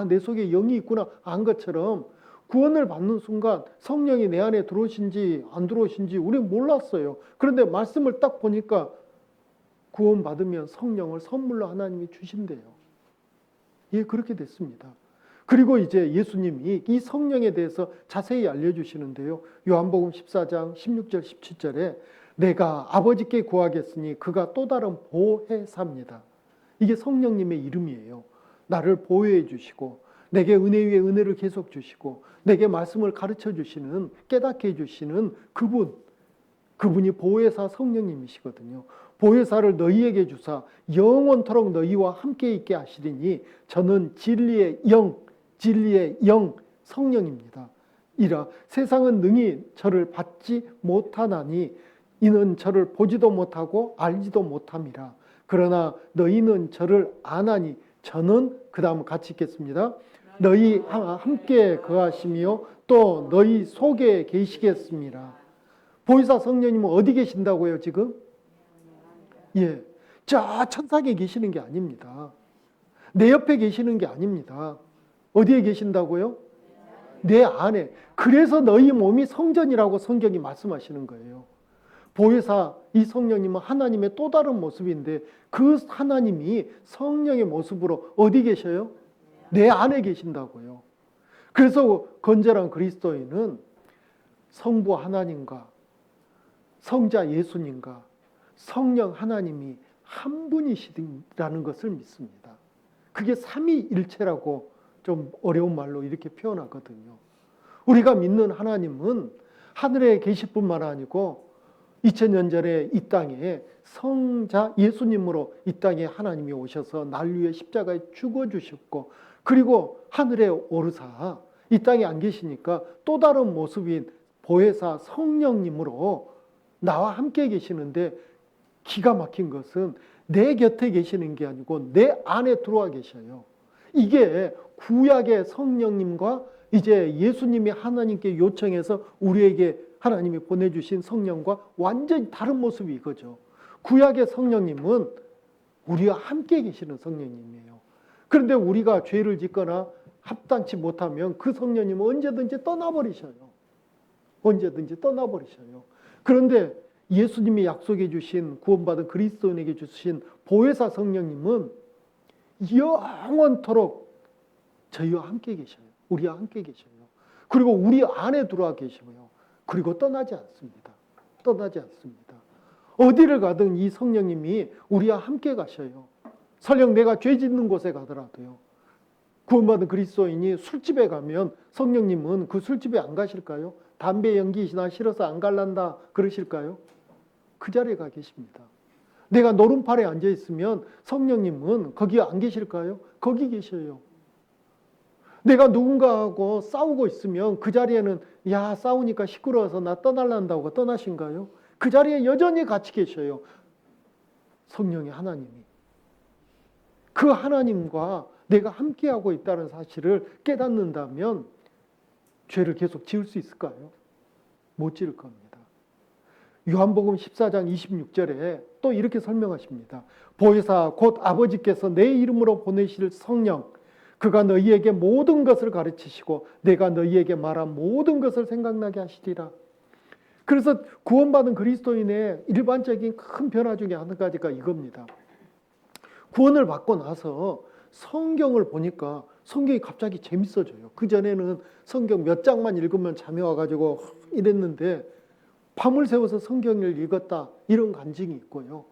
내 속에 영이 있구나 안 것처럼 구원을 받는 순간 성령이 내 안에 들어오신지 안 들어오신지 우리는 몰랐어요. 그런데 말씀을 딱 보니까 구원받으면 성령을 선물로 하나님이 주신대요. 예, 그렇게 됐습니다. 그리고 이제 예수님이 이 성령에 대해서 자세히 알려주시는데요. 요한복음 14장 16절 17절에 내가 아버지께 구하겠으니 그가 또 다른 보혜사입니다. 이게 성령님의 이름이에요. 나를 보호해 주시고 내게 은혜 위에 은혜를 계속 주시고 내게 말씀을 가르쳐 주시는, 깨닫게 해주시는 그분이 보혜사 성령님이시거든요. 보혜사를 너희에게 주사 영원토록 너희와 함께 있게 하시리니 저는 진리의 영 성령입니다. 이라 세상은 능히 저를 받지 못하나니 이는 저를 보지도 못하고 알지도 못함이라. 그러나 너희는 저를 아나니 저는, 그 다음 같이 읽겠습니다. 너희 함께 거하시며 또 너희 속에 계시겠습니다. 보혜사 성령님은 어디 계신다고요 지금? 예, 저 천상에 계시는 게 아닙니다. 내 옆에 계시는 게 아닙니다. 어디에 계신다고요? 내 안에. 그래서 너희 몸이 성전이라고 성경이 말씀하시는 거예요. 보혜사 이 성령님은 하나님의 또 다른 모습인데 그 하나님이 성령의 모습으로 어디 계셔요? 내 안에 계신다고요. 그래서 건전한 그리스도인은 성부 하나님과 성자 예수님과 성령 하나님이 한 분이시라는 것을 믿습니다. 그게 삼위일체라고 좀 어려운 말로 이렇게 표현하거든요. 우리가 믿는 하나님은 하늘에 계실 뿐만 아니고 2000년 전에 이 땅에 성자 예수님으로 이 땅에 하나님이 오셔서 날 위해 십자가에 죽어주셨고, 그리고 하늘에 오르사 이 땅에 안 계시니까 또 다른 모습인 보혜사 성령님으로 나와 함께 계시는데, 기가 막힌 것은 내 곁에 계시는 게 아니고 내 안에 들어와 계셔요. 이게 구약의 성령님과 이제 예수님이 하나님께 요청해서 우리에게 하나님이 보내주신 성령과 완전히 다른 모습이 이거죠. 구약의 성령님은 우리와 함께 계시는 성령님이에요. 그런데 우리가 죄를 짓거나 합당치 못하면 그 성령님은 언제든지 떠나버리셔요. 언제든지 떠나버리셔요. 그런데 예수님이 약속해 주신, 구원받은 그리스도인에게 주신 보혜사 성령님은 영원토록 저희와 함께 계셔요. 우리와 함께 계셔요. 그리고 우리 안에 들어와 계시고요. 그리고 떠나지 않습니다. 떠나지 않습니다. 어디를 가든 이 성령님이 우리와 함께 가셔요. 설령 내가 죄 짓는 곳에 가더라도요. 구원받은 그리스도인이 술집에 가면 성령님은 그 술집에 안 가실까요? 담배 연기나 싫어서 안 갈란다 그러실까요? 그 자리에 가 계십니다. 내가 노름팔에 앉아 있으면 성령님은 거기 안 계실까요? 거기 계셔요. 내가 누군가하고 싸우고 있으면 그 자리에는 야 싸우니까 시끄러워서 나 떠날란다고 떠나신가요? 그 자리에 여전히 같이 계셔요. 성령의 하나님이. 그 하나님과 내가 함께하고 있다는 사실을 깨닫는다면 죄를 계속 지을 수 있을까요? 못 지을 겁니다. 요한복음 14장 26절에 또 이렇게 설명하십니다. 보혜사 곧 아버지께서 내 이름으로 보내실 성령 그가 너희에게 모든 것을 가르치시고 내가 너희에게 말한 모든 것을 생각나게 하시리라. 그래서 구원받은 그리스도인의 일반적인 큰 변화 중에 한 가지가 이겁니다. 구원을 받고 나서 성경을 보니까 성경이 갑자기 재밌어져요. 그전에는 성경 몇 장만 읽으면 잠이 와가지고 이랬는데 밤을 새워서 성경을 읽었다 이런 간증이 있고요.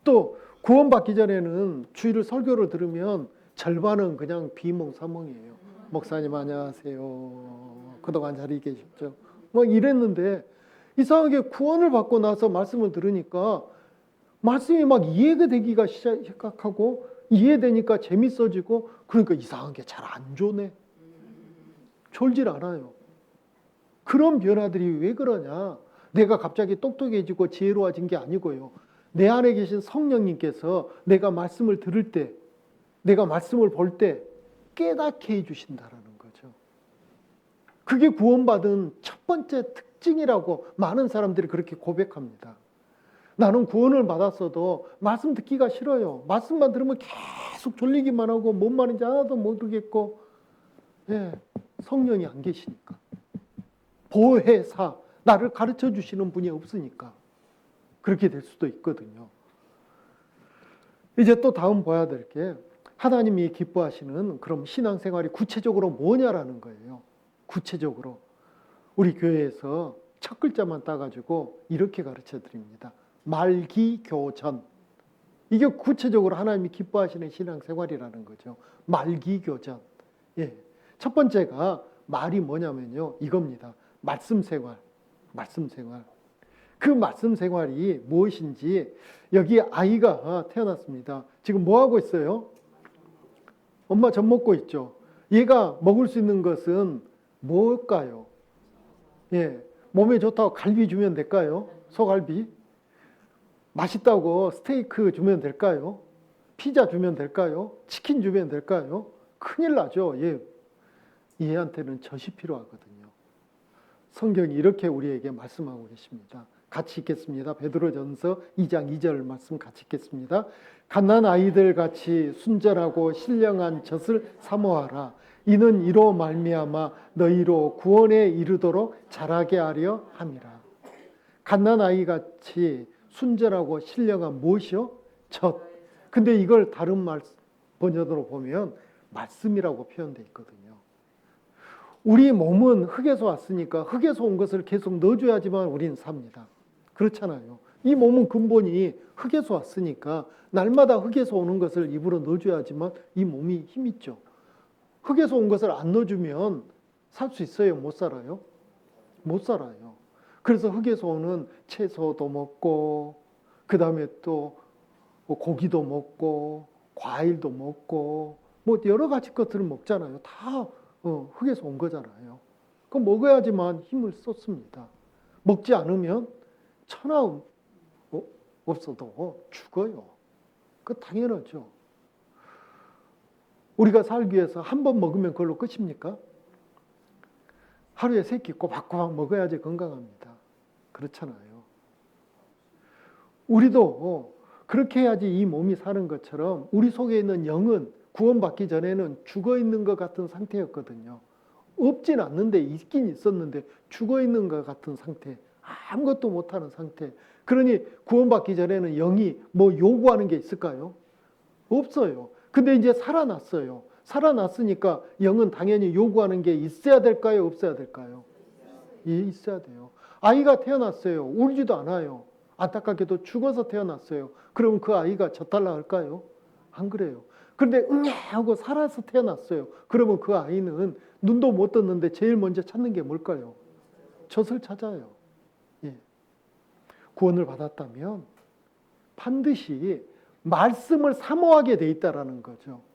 또 구원받기 전에는 주일을 설교를 들으면 절반은 그냥 비몽사몽이에요. 목사님 안녕하세요. 그동안 잘 계셨죠? 뭐 이랬는데 이상하게 구원을 받고 나서 말씀을 들으니까 말씀이 막 이해가 되기가 시작하고 이해되니까 재밌어지고 그러니까 이상한 게 잘 안 좋네. 졸질 않아요. 그런 변화들이 왜 그러냐? 내가 갑자기 똑똑해지고 지혜로워진 게 아니고요. 내 안에 계신 성령님께서 내가 말씀을 들을 때 내가 말씀을 볼 때 깨닫게 해주신다라는 거죠. 그게 구원받은 첫 번째 특징이라고 많은 사람들이 그렇게 고백합니다. 나는 구원을 받았어도 말씀 듣기가 싫어요. 말씀만 들으면 계속 졸리기만 하고 뭔 말인지 하나도 모르겠고 성령이 안 계시니까. 보혜사, 나를 가르쳐 주시는 분이 없으니까 그렇게 될 수도 있거든요. 이제 또 다음 봐야 될 게 하나님이 기뻐하시는 그럼 신앙생활이 구체적으로 뭐냐라는 거예요. 구체적으로 우리 교회에서 첫 글자만 따가지고 이렇게 가르쳐 드립니다. 말기교전. 이게 구체적으로 하나님이 기뻐하시는 신앙생활이라는 거죠. 말기교전. 첫 번째가 말이 뭐냐면요. 이겁니다. 말씀생활. 말씀생활. 그 말씀생활이 무엇인지 여기 아이가 태어났습니다. 지금 뭐 하고 있어요? 엄마 젖 먹고 있죠. 얘가 먹을 수 있는 것은 뭘까요? 몸에 좋다고 갈비 주면 될까요? 소갈비? 맛있다고 스테이크 주면 될까요? 피자 주면 될까요? 치킨 주면 될까요? 큰일 나죠. 얘한테는 젖이 필요하거든요. 성경이 이렇게 우리에게 말씀하고 계십니다. 같이 읽겠습니다. 베드로전서 2장 2절 말씀 같이 읽겠습니다. 갓난 아이들 같이 순전하고 신령한 젖을 사모하라. 이는 이로 말미암아 너희로 구원에 이르도록 자라게 하려 함이라. 갓난 아이 같이 순전하고 신령한 무엇이요? 젖. 근데 이걸 다른 번역으로 보면 말씀이라고 표현되어 있거든요. 우리 몸은 흙에서 왔으니까 흙에서 온 것을 계속 넣어줘야지만 우리는 삽니다. 그렇잖아요. 이 몸은 근본이 흙에서 왔으니까 날마다 흙에서 오는 것을 입으로 넣어줘야지만 이 몸이 힘있죠. 흙에서 온 것을 안 넣어주면 살 수 있어요? 못 살아요? 못 살아요. 그래서 흙에서 오는 채소도 먹고 그 다음에 또 고기도 먹고 과일도 먹고 뭐 여러 가지 것들을 먹잖아요. 다 흙에서 온 거잖아요. 그럼 먹어야지만 힘을 쏟습니다. 먹지 않으면 천하 없어도 죽어요. 그거 당연하죠. 우리가 살기 위해서 한 번 먹으면 그걸로 끝입니까? 하루에 3끼 꼬박꼬박 먹어야지 건강합니다. 그렇잖아요. 우리도 그렇게 해야지 이 몸이 사는 것처럼 우리 속에 있는 영은 구원받기 전에는 죽어있는 것 같은 상태였거든요. 없진 않는데 있긴 있었는데 죽어있는 것 같은 상태. 아무것도 못하는 상태. 그러니 구원받기 전에는 영이 뭐 요구하는 게 있을까요? 없어요. 근데 이제 살아났어요. 살아났으니까 영은 당연히 요구하는 게 있어야 될까요? 없어야 될까요? 예, 있어야 돼요. 아이가 태어났어요. 울지도 않아요. 안타깝게도 죽어서 태어났어요. 그럼 그 아이가 젖 달라 할까요? 안 그래요. 그런데 응애 하고 살아서 태어났어요. 그러면 그 아이는 눈도 못 떴는데 제일 먼저 찾는 게 뭘까요? 젖을 찾아요. 예. 구원을 받았다면 반드시 말씀을 사모하게 돼 있다라는 거죠.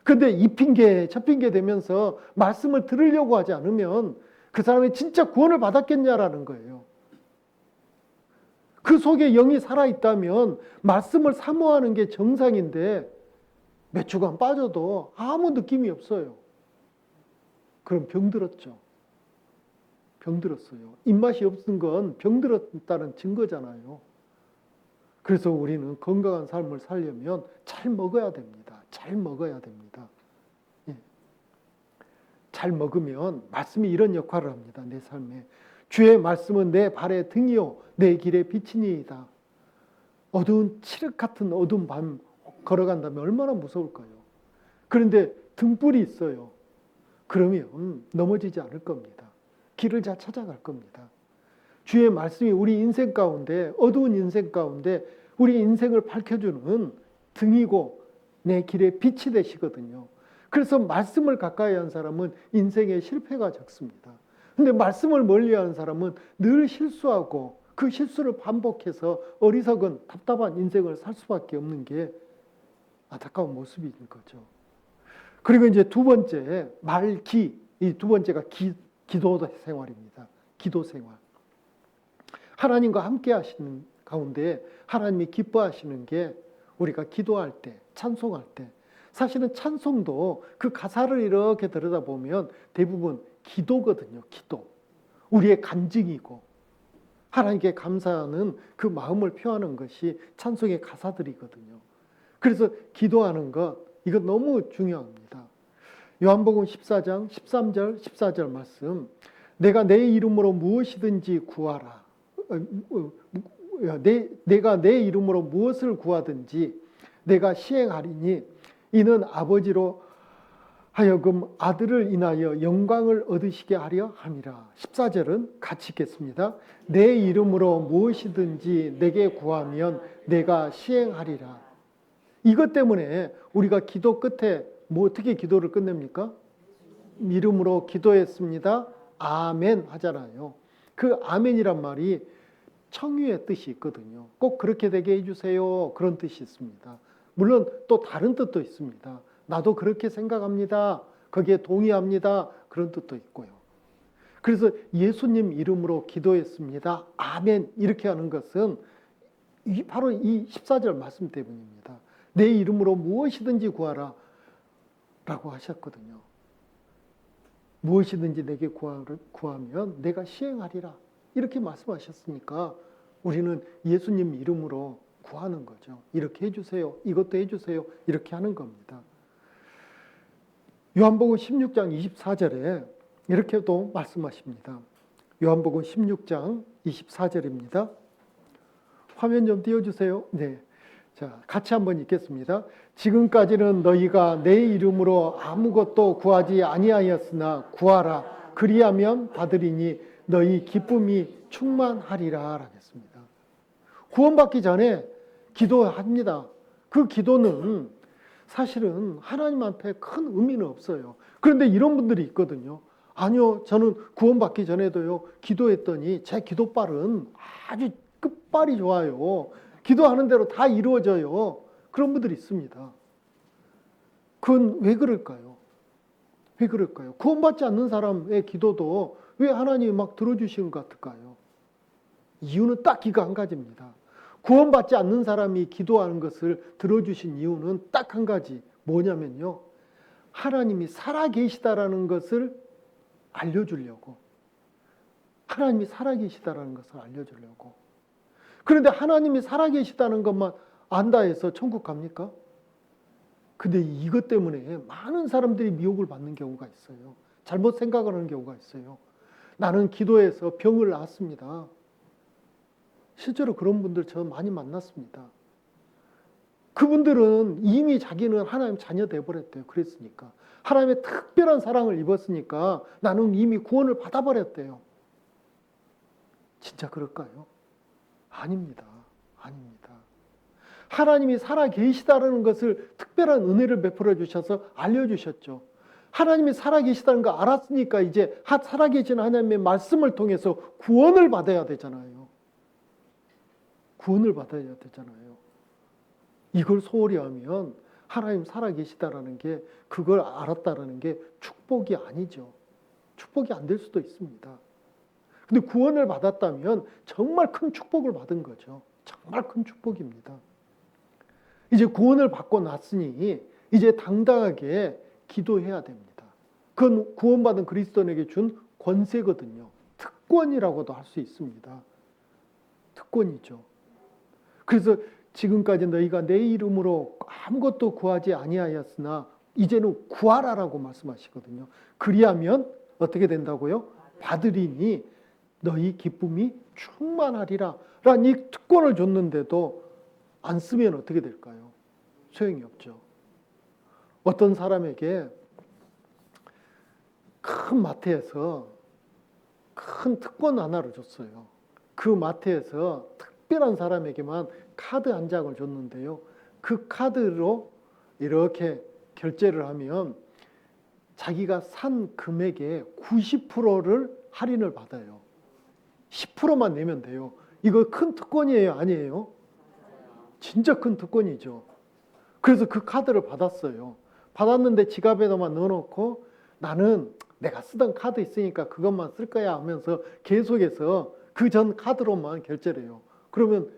근데 이 핑계 저 핑계 대면서 말씀을 들으려고 하지 않으면 그 사람이 진짜 구원을 받았겠냐라는 거예요. 그 속에 영이 살아있다면 말씀을 사모하는 게 정상인데 몇 주간 빠져도 아무 느낌이 없어요. 그럼 병들었죠. 병들었어요. 입맛이 없는 건 병들었다는 증거잖아요. 그래서 우리는 건강한 삶을 살려면 잘 먹어야 됩니다. 잘 먹어야 됩니다. 예. 잘 먹으면 말씀이 이런 역할을 합니다. 내 삶에. 주의 말씀은 내 발의 등이요 내 길의 빛이니이다. 어두운 칠흑 같은 어두운 밤 걸어간다면 얼마나 무서울까요? 그런데 등불이 있어요. 그러면 넘어지지 않을 겁니다. 길을 잘 찾아갈 겁니다. 주의 말씀이 우리 인생 가운데 어두운 인생 가운데 우리 인생을 밝혀주는 등이고 내 길의 빛이 되시거든요. 그래서 말씀을 가까이 한 사람은 인생에 실패가 적습니다. 근데 말씀을 멀리하는 사람은 늘 실수하고 그 실수를 반복해서 어리석은 답답한 인생을 살 수밖에 없는 게 안타까운 모습인 거죠. 그리고 이제 두 번째 말기, 이 두 번째가 기도 생활입니다. 기도 생활. 하나님과 함께 하시는 가운데 하나님이 기뻐하시는 게 우리가 기도할 때, 찬송할 때 사실은 찬송도 그 가사를 이렇게 들여다보면 대부분 기도거든요. 기도. 우리의 간증이고 하나님께 감사하는 그 마음을 표하는 것이 찬송의 가사들이거든요. 그래서 기도하는 것, 이거 너무 중요합니다. 요한복음 14장 13절 14절 말씀, 내가 내 이름으로 무엇이든지 구하라. 내가 내 이름으로 무엇을 구하든지 내가 시행하리니 이는 아버지로 하여금 아들을 인하여 영광을 얻으시게 하려 함이라. 14절은 같이 읽겠습니다. 내 이름으로 무엇이든지 내게 구하면 내가 시행하리라. 이것 때문에 우리가 기도 끝에 어떻게 기도를 끝냅니까? 이름으로 기도했습니다. 아멘 하잖아요. 그 아멘이란 말이 청유의 뜻이 있거든요. 꼭 그렇게 되게 해주세요. 그런 뜻이 있습니다. 물론 또 다른 뜻도 있습니다. 나도 그렇게 생각합니다. 거기에 동의합니다. 그런 뜻도 있고요. 그래서 예수님 이름으로 기도했습니다. 아멘 이렇게 하는 것은 바로 이 14절 말씀 때문입니다. 내 이름으로 무엇이든지 구하라 라고 하셨거든요. 무엇이든지 내게 구하면 내가 시행하리라 이렇게 말씀하셨으니까 우리는 예수님 이름으로 구하는 거죠. 이렇게 해주세요. 이것도 해주세요. 이렇게 하는 겁니다. 요한복음 16장 24절에 이렇게도 말씀하십니다. 요한복음 16장 24절입니다. 화면 좀 띄워주세요. 네. 자, 같이 한번 읽겠습니다. 지금까지는 너희가 내 이름으로 아무것도 구하지 아니하였으나 구하라. 그리하면 받으리니 너희 기쁨이 충만하리라 하겠습니다. 구원받기 전에 기도합니다. 그 기도는 사실은 하나님한테 큰 의미는 없어요. 그런데 이런 분들이 있거든요. 아니요, 저는 구원받기 전에도요, 기도했더니 제 기도빨은 아주 끝발이 좋아요. 기도하는 대로 다 이루어져요. 그런 분들이 있습니다. 그건 왜 그럴까요? 왜 그럴까요? 구원받지 않는 사람의 기도도 왜 하나님이 막 들어주시는 것 같을까요? 이유는 딱 이거 한 가지입니다. 구원받지 않는 사람이 기도하는 것을 들어주신 이유는 딱 한 가지. 뭐냐면요. 하나님이 살아계시다라는 것을 알려주려고. 하나님이 살아계시다라는 것을 알려주려고. 그런데 하나님이 살아계시다는 것만 안다 해서 천국 갑니까? 근데 이것 때문에 많은 사람들이 미혹을 받는 경우가 있어요. 잘못 생각하는 경우가 있어요. 나는 기도해서 병을 낫습니다. 실제로 그런 분들 저 많이 만났습니다. 그분들은 이미 자기는 하나님 자녀 돼버렸대요. 그랬으니까. 하나님의 특별한 사랑을 입었으니까 나는 이미 구원을 받아버렸대요. 진짜 그럴까요? 아닙니다. 아닙니다. 하나님이 살아 계시다는 것을 특별한 은혜를 베풀어 주셔서 알려주셨죠. 하나님이 살아 계시다는 거 알았으니까 이제 살아 계신 하나님의 말씀을 통해서 구원을 받아야 되잖아요. 구원을 받아야 되잖아요. 이걸 소홀히 하면 하나님 살아 계시다라는 게, 그걸 알았다라는 게 축복이 아니죠. 축복이 안 될 수도 있습니다. 근데 구원을 받았다면 정말 큰 축복을 받은 거죠. 정말 큰 축복입니다. 이제 구원을 받고 났으니 이제 당당하게 기도해야 됩니다. 그건 구원받은 그리스도인에게 준 권세거든요. 특권이라고도 할 수 있습니다. 특권이죠. 그래서 지금까지 너희가 내 이름으로 아무것도 구하지 아니하였으나 이제는 구하라라고 말씀하시거든요. 그리하면 어떻게 된다고요? 받으리니 너희 기쁨이 충만하리라 라는 이 특권을 줬는데도 안 쓰면 어떻게 될까요? 소용이 없죠. 어떤 사람에게 큰 마트에서 큰 특권 하나를 줬어요. 그 마트에서 특별한 사람에게만 카드 한 장을 줬는데요. 그 카드로 이렇게 결제를 하면 자기가 산 금액의 90%를 할인을 받아요. 10%만 내면 돼요. 이거 큰 특권이에요? 아니에요? 진짜 큰 특권이죠. 그래서 그 카드를 받았어요. 받았는데 지갑에다만 넣어놓고 나는 내가 쓰던 카드 있으니까 그것만 쓸 거야 하면서 계속해서 그 전 카드로만 결제를 해요. 그러면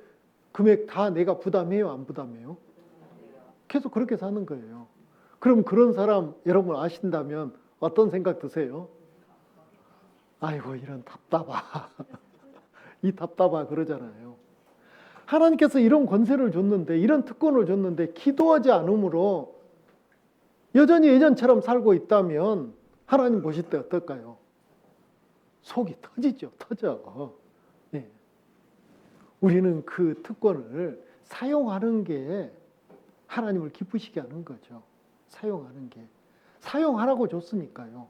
금액 다 내가 부담해요? 안 부담해요? 계속 그렇게 사는 거예요. 그럼 그런 사람 여러분 아신다면 어떤 생각 드세요? 아이고 이런 답답하. 이 답답하 그러잖아요. 하나님께서 이런 권세를 줬는데, 이런 특권을 줬는데 기도하지 않으므로 여전히 예전처럼 살고 있다면 하나님 보실 때 어떨까요? 속이 터지죠. 터져. 네. 우리는 그 특권을 사용하는 게 하나님을 기쁘시게 하는 거죠. 사용하는 게. 사용하라고 줬으니까요.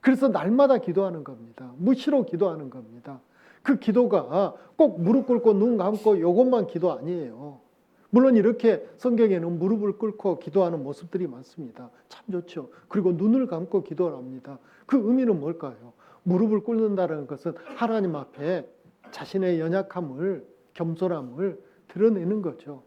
그래서 날마다 기도하는 겁니다. 무시로 기도하는 겁니다. 그 기도가 꼭 무릎 꿇고 눈 감고 요것만 기도 아니에요. 물론 이렇게 성경에는 무릎을 꿇고 기도하는 모습들이 많습니다. 참 좋죠. 그리고 눈을 감고 기도를 합니다. 그 의미는 뭘까요? 무릎을 꿇는다는 것은 하나님 앞에 자신의 연약함을, 겸손함을 드러내는 거죠.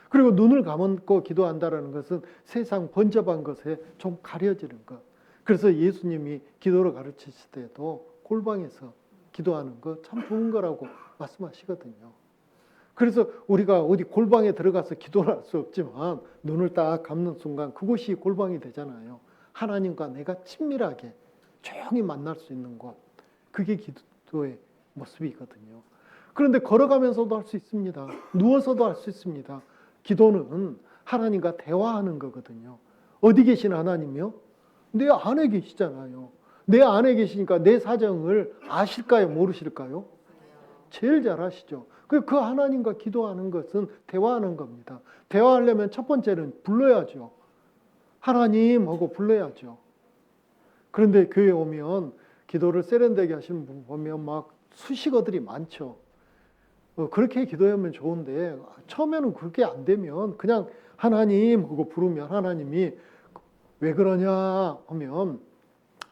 그리고 눈을 감고 기도한다는 것은 세상 번잡한 것에 좀 가려지는 것. 그래서 예수님이 기도를 가르치실 때도 골방에서 기도하는 거 참 좋은 거라고 말씀하시거든요. 그래서 우리가 어디 골방에 들어가서 기도를 할 수 없지만 눈을 딱 감는 순간 그곳이 골방이 되잖아요. 하나님과 내가 친밀하게 조용히 만날 수 있는 곳. 그게 기도의 모습이거든요. 그런데 걸어가면서도 할 수 있습니다. 누워서도 할 수 있습니다. 기도는 하나님과 대화하는 거거든요. 어디 계신 하나님이요? 내 안에 계시잖아요. 내 안에 계시니까 내 사정을 아실까요? 모르실까요? 제일 잘 아시죠. 그 하나님과 기도하는 것은 대화하는 겁니다. 대화하려면 첫 번째는 불러야죠. 하나님 하고 불러야죠. 그런데 교회에 오면 기도를 세련되게 하시는 분 보면 막 수식어들이 많죠. 그렇게 기도하면 좋은데 처음에는 그렇게 안 되면 그냥 하나님 하고 부르면 하나님이 왜 그러냐 하면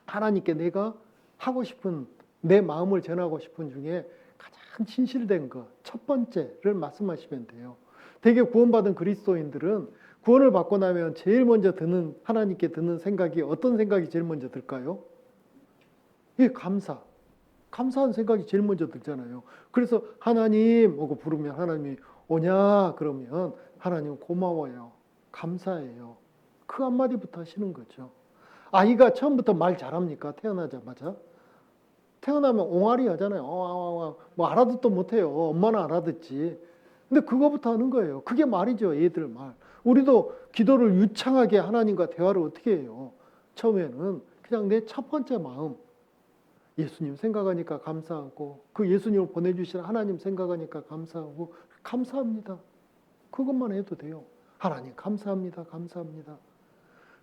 하나님께 내가 하고 싶은 내 마음을 전하고 싶은 중에 가장 진실된 것 첫 번째를 말씀하시면 돼요. 되게 구원받은 그리스도인들은 구원을 받고 나면 제일 먼저 드는 하나님께 드는 생각이 어떤 생각이 제일 먼저 들까요? 예, 감사. 감사한 생각이 제일 먼저 들잖아요. 그래서 하나님 하고 부르면 하나님이 오냐 그러면 하나님 고마워요. 감사해요. 그 한마디부터 하시는 거죠. 아이가 처음부터 말 잘합니까? 태어나자마자? 태어나면 옹알이 하잖아요. 뭐 알아듣도 못해요. 엄마는 알아듣지. 근데 그거부터 하는 거예요. 그게 말이죠. 얘들 말. 우리도 기도를 유창하게 하나님과 대화를 어떻게 해요? 처음에는 그냥 내 첫 번째 마음. 예수님 생각하니까 감사하고 그 예수님을 보내주신 하나님 생각하니까 감사하고 감사합니다. 그것만 해도 돼요. 하나님 감사합니다. 감사합니다.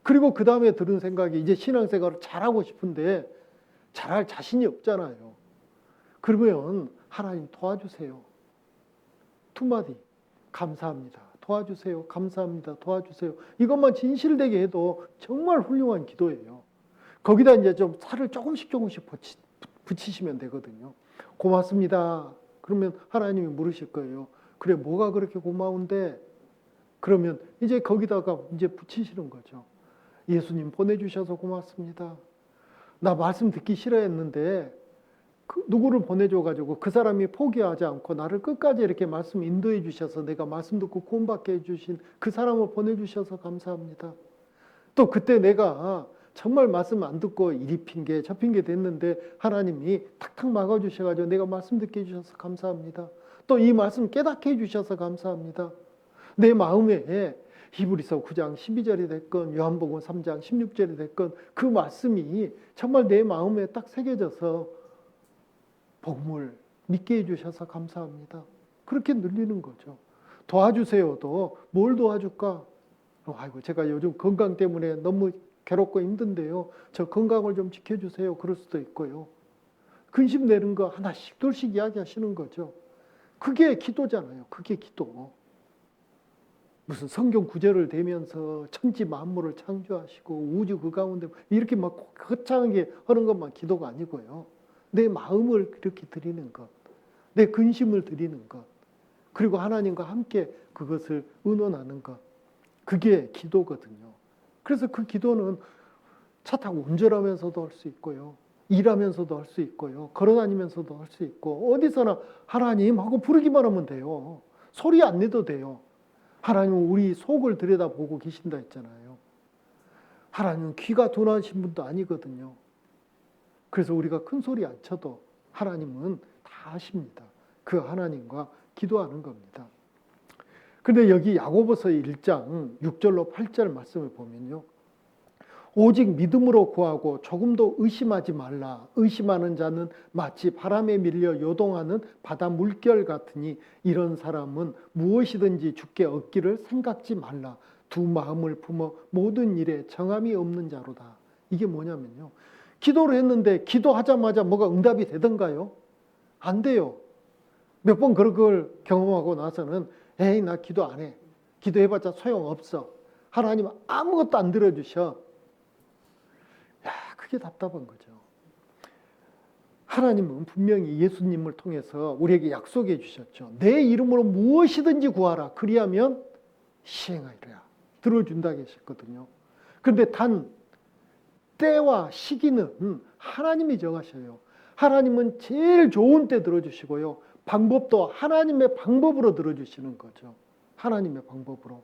그리고 그 다음에 들은 생각이 이제 신앙생활을 잘하고 싶은데 잘할 자신이 없잖아요. 그러면 하나님 도와주세요. 두 마디. 감사합니다. 도와주세요. 감사합니다. 도와주세요. 이것만 진실되게 해도 정말 훌륭한 기도예요. 거기다 이제 좀 살을 조금씩 붙이시면 되거든요. 고맙습니다. 그러면 하나님이 물으실 거예요. 그래, 뭐가 그렇게 고마운데? 그러면 이제 거기다가 이제 붙이시는 거죠. 예수님 보내주셔서 고맙습니다. 나 말씀 듣기 싫어했는데 누구를 보내줘가지고 그 사람이 포기하지 않고 나를 끝까지 이렇게 말씀 인도해 주셔서 내가 말씀 듣고 구원받게 해주신 그 사람을 보내주셔서 감사합니다. 또 그때 내가 정말 말씀 안 듣고 이리 핑계 저 핑계 됐는데 하나님이 탁탁 막아주셔가지고 내가 말씀 듣게 해주셔서 감사합니다. 또 이 말씀 깨닫게 해주셔서 감사합니다. 내 마음에 히브리서 9장 12절이 됐건 요한복음 3장 16절이 됐건 그 말씀이 정말 내 마음에 딱 새겨져서 복음을 믿게 해주셔서 감사합니다. 그렇게 늘리는 거죠. 도와주세요도 뭘 도와줄까? 아이고 제가 요즘 건강 때문에 너무 괴롭고 힘든데요. 저 건강을 좀 지켜주세요. 그럴 수도 있고요. 근심 내는 거 하나씩 둘씩 이야기하시는 거죠. 그게 기도잖아요. 그게 기도. 무슨 성경 구절을 대면서 천지 만물을 창조하시고 우주 그 가운데 이렇게 막 거창하게 하는 것만 기도가 아니고요. 내 마음을 이렇게 드리는 것, 내 근심을 드리는 것, 그리고 하나님과 함께 그것을 의논하는 것, 그게 기도거든요. 그래서 그 기도는 차 타고 운전하면서도 할 수 있고요. 일하면서도 할 수 있고요. 걸어다니면서도 할 수 있고 어디서나 하나님 하고 부르기만 하면 돼요. 소리 안 내도 돼요. 하나님은 우리 속을 들여다보고 계신다 했잖아요. 하나님은 귀가 둔하신 분도 아니거든요. 그래서 우리가 큰 소리 안 쳐도 하나님은 다 아십니다. 그 하나님과 기도하는 겁니다. 그런데 여기 야고보서 1장 6절로 8절 말씀을 보면요. 오직 믿음으로 구하고 조금도 의심하지 말라. 의심하는 자는 마치 바람에 밀려 요동하는 바다 물결 같으니 이런 사람은 무엇이든지 주께 얻기를 생각지 말라. 두 마음을 품어 모든 일에 정함이 없는 자로다. 이게 뭐냐면요. 기도를 했는데 기도하자마자 뭐가 응답이 되던가요? 안 돼요. 몇 번 그런 걸 경험하고 나서는 에이 나 기도 안 해. 기도해봤자 소용없어. 하나님 아무것도 안 들어주셔. 야, 그게 답답한 거죠. 하나님은 분명히 예수님을 통해서 우리에게 약속해 주셨죠. 내 이름으로 무엇이든지 구하라. 그리하면 시행하리라. 들어준다 계셨거든요. 그런데 단 때와 시기는 하나님이 정하셔요. 하나님은 제일 좋은 때 들어주시고요. 방법도 하나님의 방법으로 들어주시는 거죠. 하나님의 방법으로.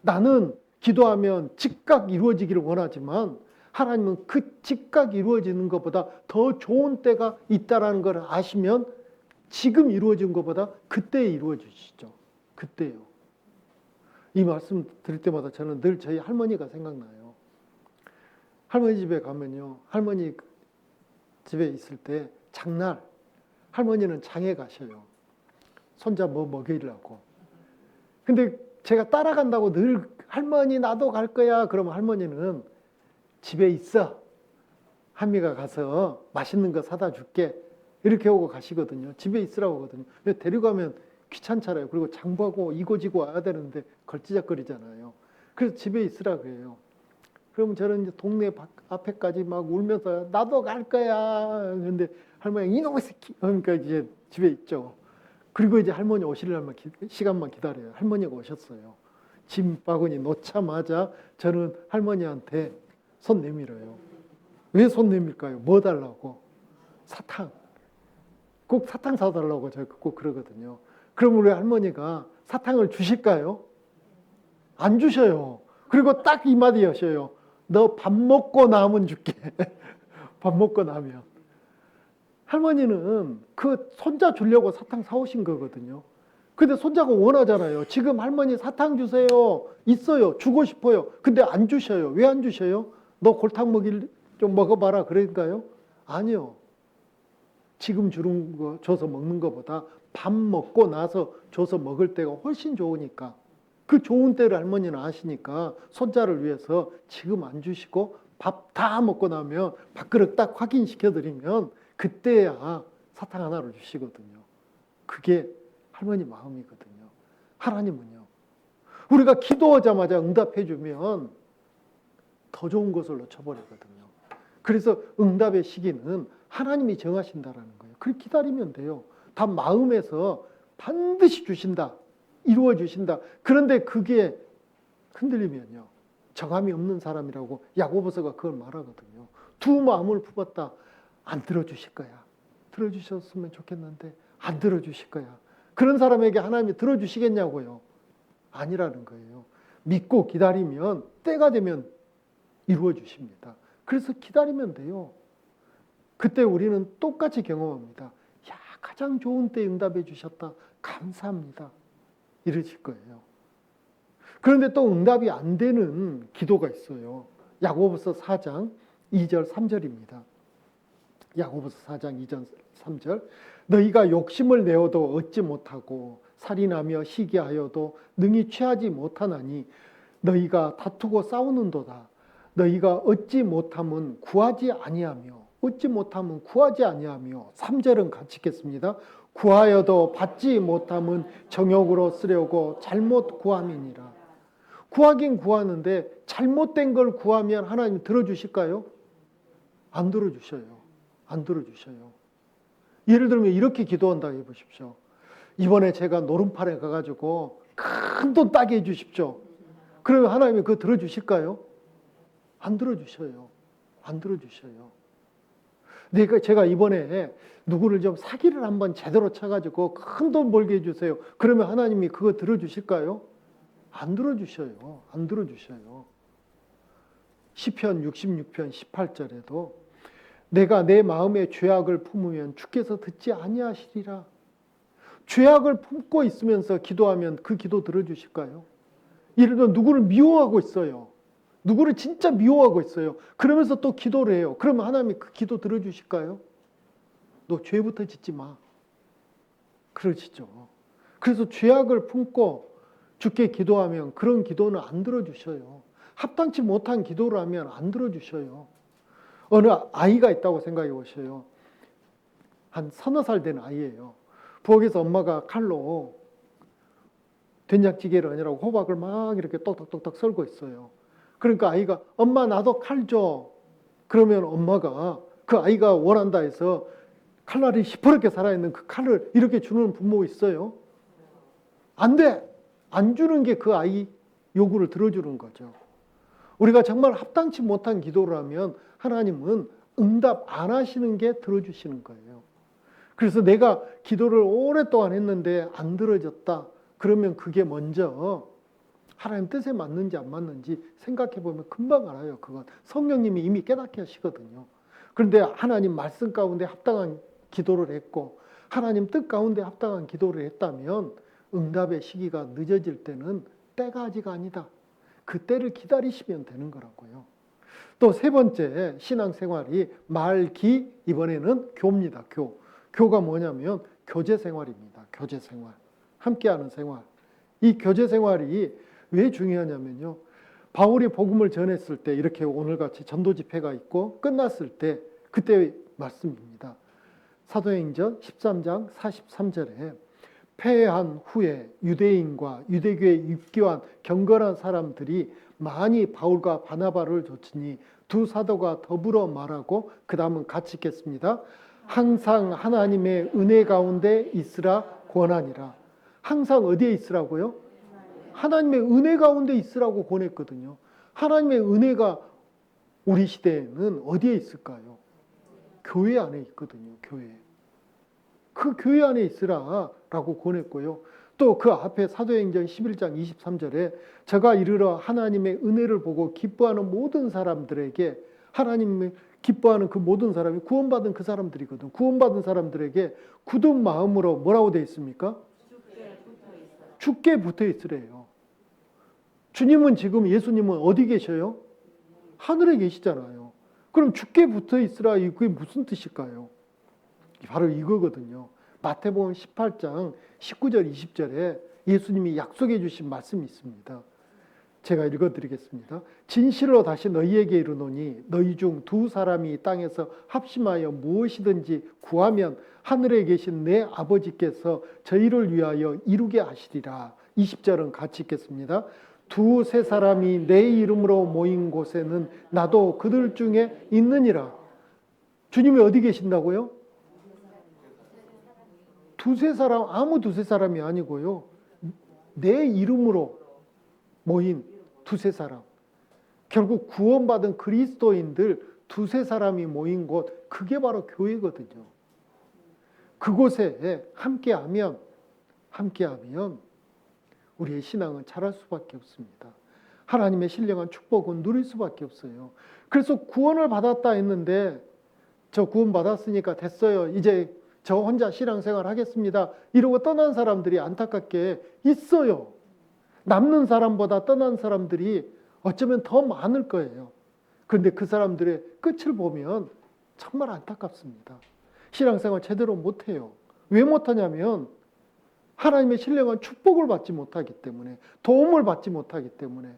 나는 기도하면 즉각 이루어지기를 원하지만 하나님은 그 즉각 이루어지는 것보다 더 좋은 때가 있다는 걸 아시면 지금 이루어진 것보다 그때 이루어지시죠. 그때요. 이 말씀 드릴 때마다 저는 늘 저희 할머니가 생각나요. 할머니 집에 가면요. 할머니 집에 있을 때 장날 할머니는 장에 가셔요. 손자 뭐 먹이려고. 근데 제가 따라간다고 늘 할머니 나도 갈 거야. 그러면 할머니는 집에 있어. 한미가 가서 맛있는 거 사다 줄게. 이렇게 오고 가시거든요. 집에 있으라고 하거든요. 데리고 가면 귀찮잖아요. 그리고 장보고 이고지고 와야 되는데 걸지적거리잖아요. 그래서 집에 있으라고 해요. 그러면 저는 이제 동네 앞에까지 막 울면서 나도 갈 거야. 그런데 할머니 이놈의 새끼. 그러니까 이제 집에 있죠. 그리고 이제 할머니 오시려면 시간만 기다려요. 할머니가 오셨어요. 짐 바구니 놓자마자 저는 할머니한테 손 내밀어요. 왜 손 내밀까요? 뭐 달라고? 사탕. 꼭 사탕 사달라고 제가 꼭 그러거든요. 그럼 우리 할머니가 사탕을 주실까요? 안 주셔요. 그리고 딱 이 마디 하셔요. 너 밥 먹고 나면 줄게. 밥 먹고 나면. 할머니는 그 손자 주려고 사탕 사오신 거거든요. 근데 손자가 원하잖아요. 지금 할머니 사탕 주세요. 있어요. 주고 싶어요. 근데 안 주셔요. 왜 안 주셔요? 너 골탕 좀 먹어봐라. 그러니까요? 아니요. 지금 주는 거 줘서 먹는 것보다 밥 먹고 나서 줘서 먹을 때가 훨씬 좋으니까. 그 좋은 때를 할머니는 아시니까 손자를 위해서 지금 안 주시고 밥 다 먹고 나면 밥그릇 딱 확인시켜 드리면 그때야 사탕 하나를 주시거든요. 그게 할머니 마음이거든요. 하나님은요, 우리가 기도하자마자 응답해 주면 더 좋은 것을 놓쳐버리거든요. 그래서 응답의 시기는 하나님이 정하신다라는 거예요. 그렇게 기다리면 돼요. 다 마음에서 반드시 주신다. 이루어 주신다. 그런데 그게 흔들리면요, 정함이 없는 사람이라고 야고보서가 그걸 말하거든요. 두 마음을 품었다. 안 들어주실 거야. 들어주셨으면 좋겠는데 안 들어주실 거야. 그런 사람에게 하나님이 들어주시겠냐고요. 아니라는 거예요. 믿고 기다리면 때가 되면 이루어 주십니다. 그래서 기다리면 돼요. 그때 우리는 똑같이 경험합니다. 야, 가장 좋은 때 응답해 주셨다. 감사합니다. 이러실 거예요. 그런데 또 응답이 안 되는 기도가 있어요. 야고보서 4장 2절 3절입니다. 야고보서 4장 2절 3절. 너희가 욕심을 내어도 얻지 못하고 살인하며 시기하여도 능히 취하지 못하나니 너희가 다투고 싸우는도다. 너희가 얻지 못함은 구하지 아니하며 얻지 못함은 구하지 아니하며 3절은 같이 읽겠습니다. 구하여도 받지 못함은 정욕으로 쓰려고 잘못 구함이니라. 구하긴 구하는데 잘못된 걸 구하면 하나님 들어주실까요? 안 들어주셔요. 안 들어주셔요. 예를 들면 이렇게 기도한다 해보십시오. 이번에 제가 노름판에 가가지고 큰 돈 따게 해주십시오. 그러면 하나님이 그거 들어주실까요? 안 들어주셔요. 안 들어주셔요. 제가 이번에 누구를 좀 사기를 한번 제대로 쳐가지고 큰 돈 벌게 해주세요. 그러면 하나님이 그거 들어주실까요? 안 들어주셔요. 안 들어주셔요. 시편 66편 18절에도 내가 내 마음의 죄악을 품으면 주께서 듣지 아니하시리라. 죄악을 품고 있으면서 기도하면 그 기도 들어주실까요? 예를 들어 누구를 미워하고 있어요. 누구를 진짜 미워하고 있어요. 그러면서 또 기도를 해요. 그러면 하나님이 그 기도 들어주실까요? 너 죄부터 짓지 마. 그러시죠. 그래서 죄악을 품고 주께 기도하면 그런 기도는 안 들어주셔요. 합당치 못한 기도를 하면 안 들어주셔요. 어느 아이가 있다고 생각해 보셔요. 한 서너 살 된 아이예요. 부엌에서 엄마가 칼로 된장찌개를 하느라고 호박을 막 이렇게 똑똑똑똑 썰고 있어요. 그러니까 아이가 엄마 나도 칼 줘. 그러면 엄마가 그 아이가 원한다 해서 칼날이 시퍼렇게 살아있는 그 칼을 이렇게 주는 부모 있어요? 안 돼. 안 주는 게 그 아이 요구를 들어주는 거죠. 우리가 정말 합당치 못한 기도를 하면 하나님은 응답 안 하시는 게 들어주시는 거예요. 그래서 내가 기도를 오랫동안 했는데 안 들어졌다. 그러면 그게 먼저 하나님 뜻에 맞는지 안 맞는지 생각해 보면 금방 알아요. 그건 성령님이 이미 깨닫게 하시거든요. 그런데 하나님 말씀 가운데 합당한 기도를 했고 하나님 뜻 가운데 합당한 기도를 했다면 응답의 시기가 늦어질 때는 때가 아직 아니다. 그 때를 기다리시면 되는 거라고요. 또 세 번째 신앙생활이 말기, 이번에는 교입니다. 교가 뭐냐면 교제 생활입니다. 교제 생활. 함께하는 생활. 이 교제 생활이 왜 중요하냐면요. 바울이 복음을 전했을 때 이렇게 오늘같이 전도 집회가 있고 끝났을 때 그때 말씀입니다. 사도행전 13장 43절에 패한 후에 유대인과 유대교에 입교한 경건한 사람들이 많이 바울과 바나바를 좇으니 두 사도가 더불어 말하고 그 다음은 같이 읽겠습니다. 항상 하나님의 은혜 가운데 있으라 권하니라. 항상 어디에 있으라고요? 하나님의 은혜 가운데 있으라고 권했거든요. 하나님의 은혜가 우리 시대에는 어디에 있을까요? 교회 안에 있거든요. 교회. 그 교회 안에 있으라라고 권했고요. 또 그 앞에 사도행전 11장 23절에 저가 이르러 하나님의 은혜를 보고 기뻐하는 모든 사람들에게, 하나님을 기뻐하는 그 모든 사람이 구원받은 그 사람들이거든. 구원받은 사람들에게 굳은 마음으로 뭐라고 되어 있습니까? 주께 붙어 있으래요. 주님은 지금, 예수님은 어디 계셔요? 하늘에 계시잖아요. 그럼 주께 붙어 있으라, 그게 무슨 뜻일까요? 바로 이거거든요. 마태복음 18장 19절 20절에 예수님이 약속해 주신 말씀이 있습니다. 제가 읽어드리겠습니다. 진실로 다시 너희에게 이르노니 너희 중 두 사람이 땅에서 합심하여 무엇이든지 구하면 하늘에 계신 내 아버지께서 저희를 위하여 이루게 하시리라. 20절은 같이 읽겠습니다. 두세 사람이 내 이름으로 모인 곳에는 나도 그들 중에 있느니라. 주님이 어디 계신다고요? 두세 사람, 아무 두세 사람이 아니고요. 내 이름으로 모인 두세 사람. 결국 구원받은 그리스도인들 두세 사람이 모인 곳, 그게 바로 교회거든요. 그곳에 함께하면 우리의 신앙은 자랄 수밖에 없습니다. 하나님의 신령한 축복은 누릴 수밖에 없어요. 그래서 구원을 받았다 했는데 저 구원 받았으니까 됐어요. 이제 저 혼자 신앙생활 하겠습니다. 이러고 떠난 사람들이 안타깝게 있어요. 남는 사람보다 떠난 사람들이 어쩌면 더 많을 거예요. 그런데 그 사람들의 끝을 보면 정말 안타깝습니다. 신앙생활 제대로 못해요. 왜 못하냐면 하나님의 신령한 축복을 받지 못하기 때문에, 도움을 받지 못하기 때문에,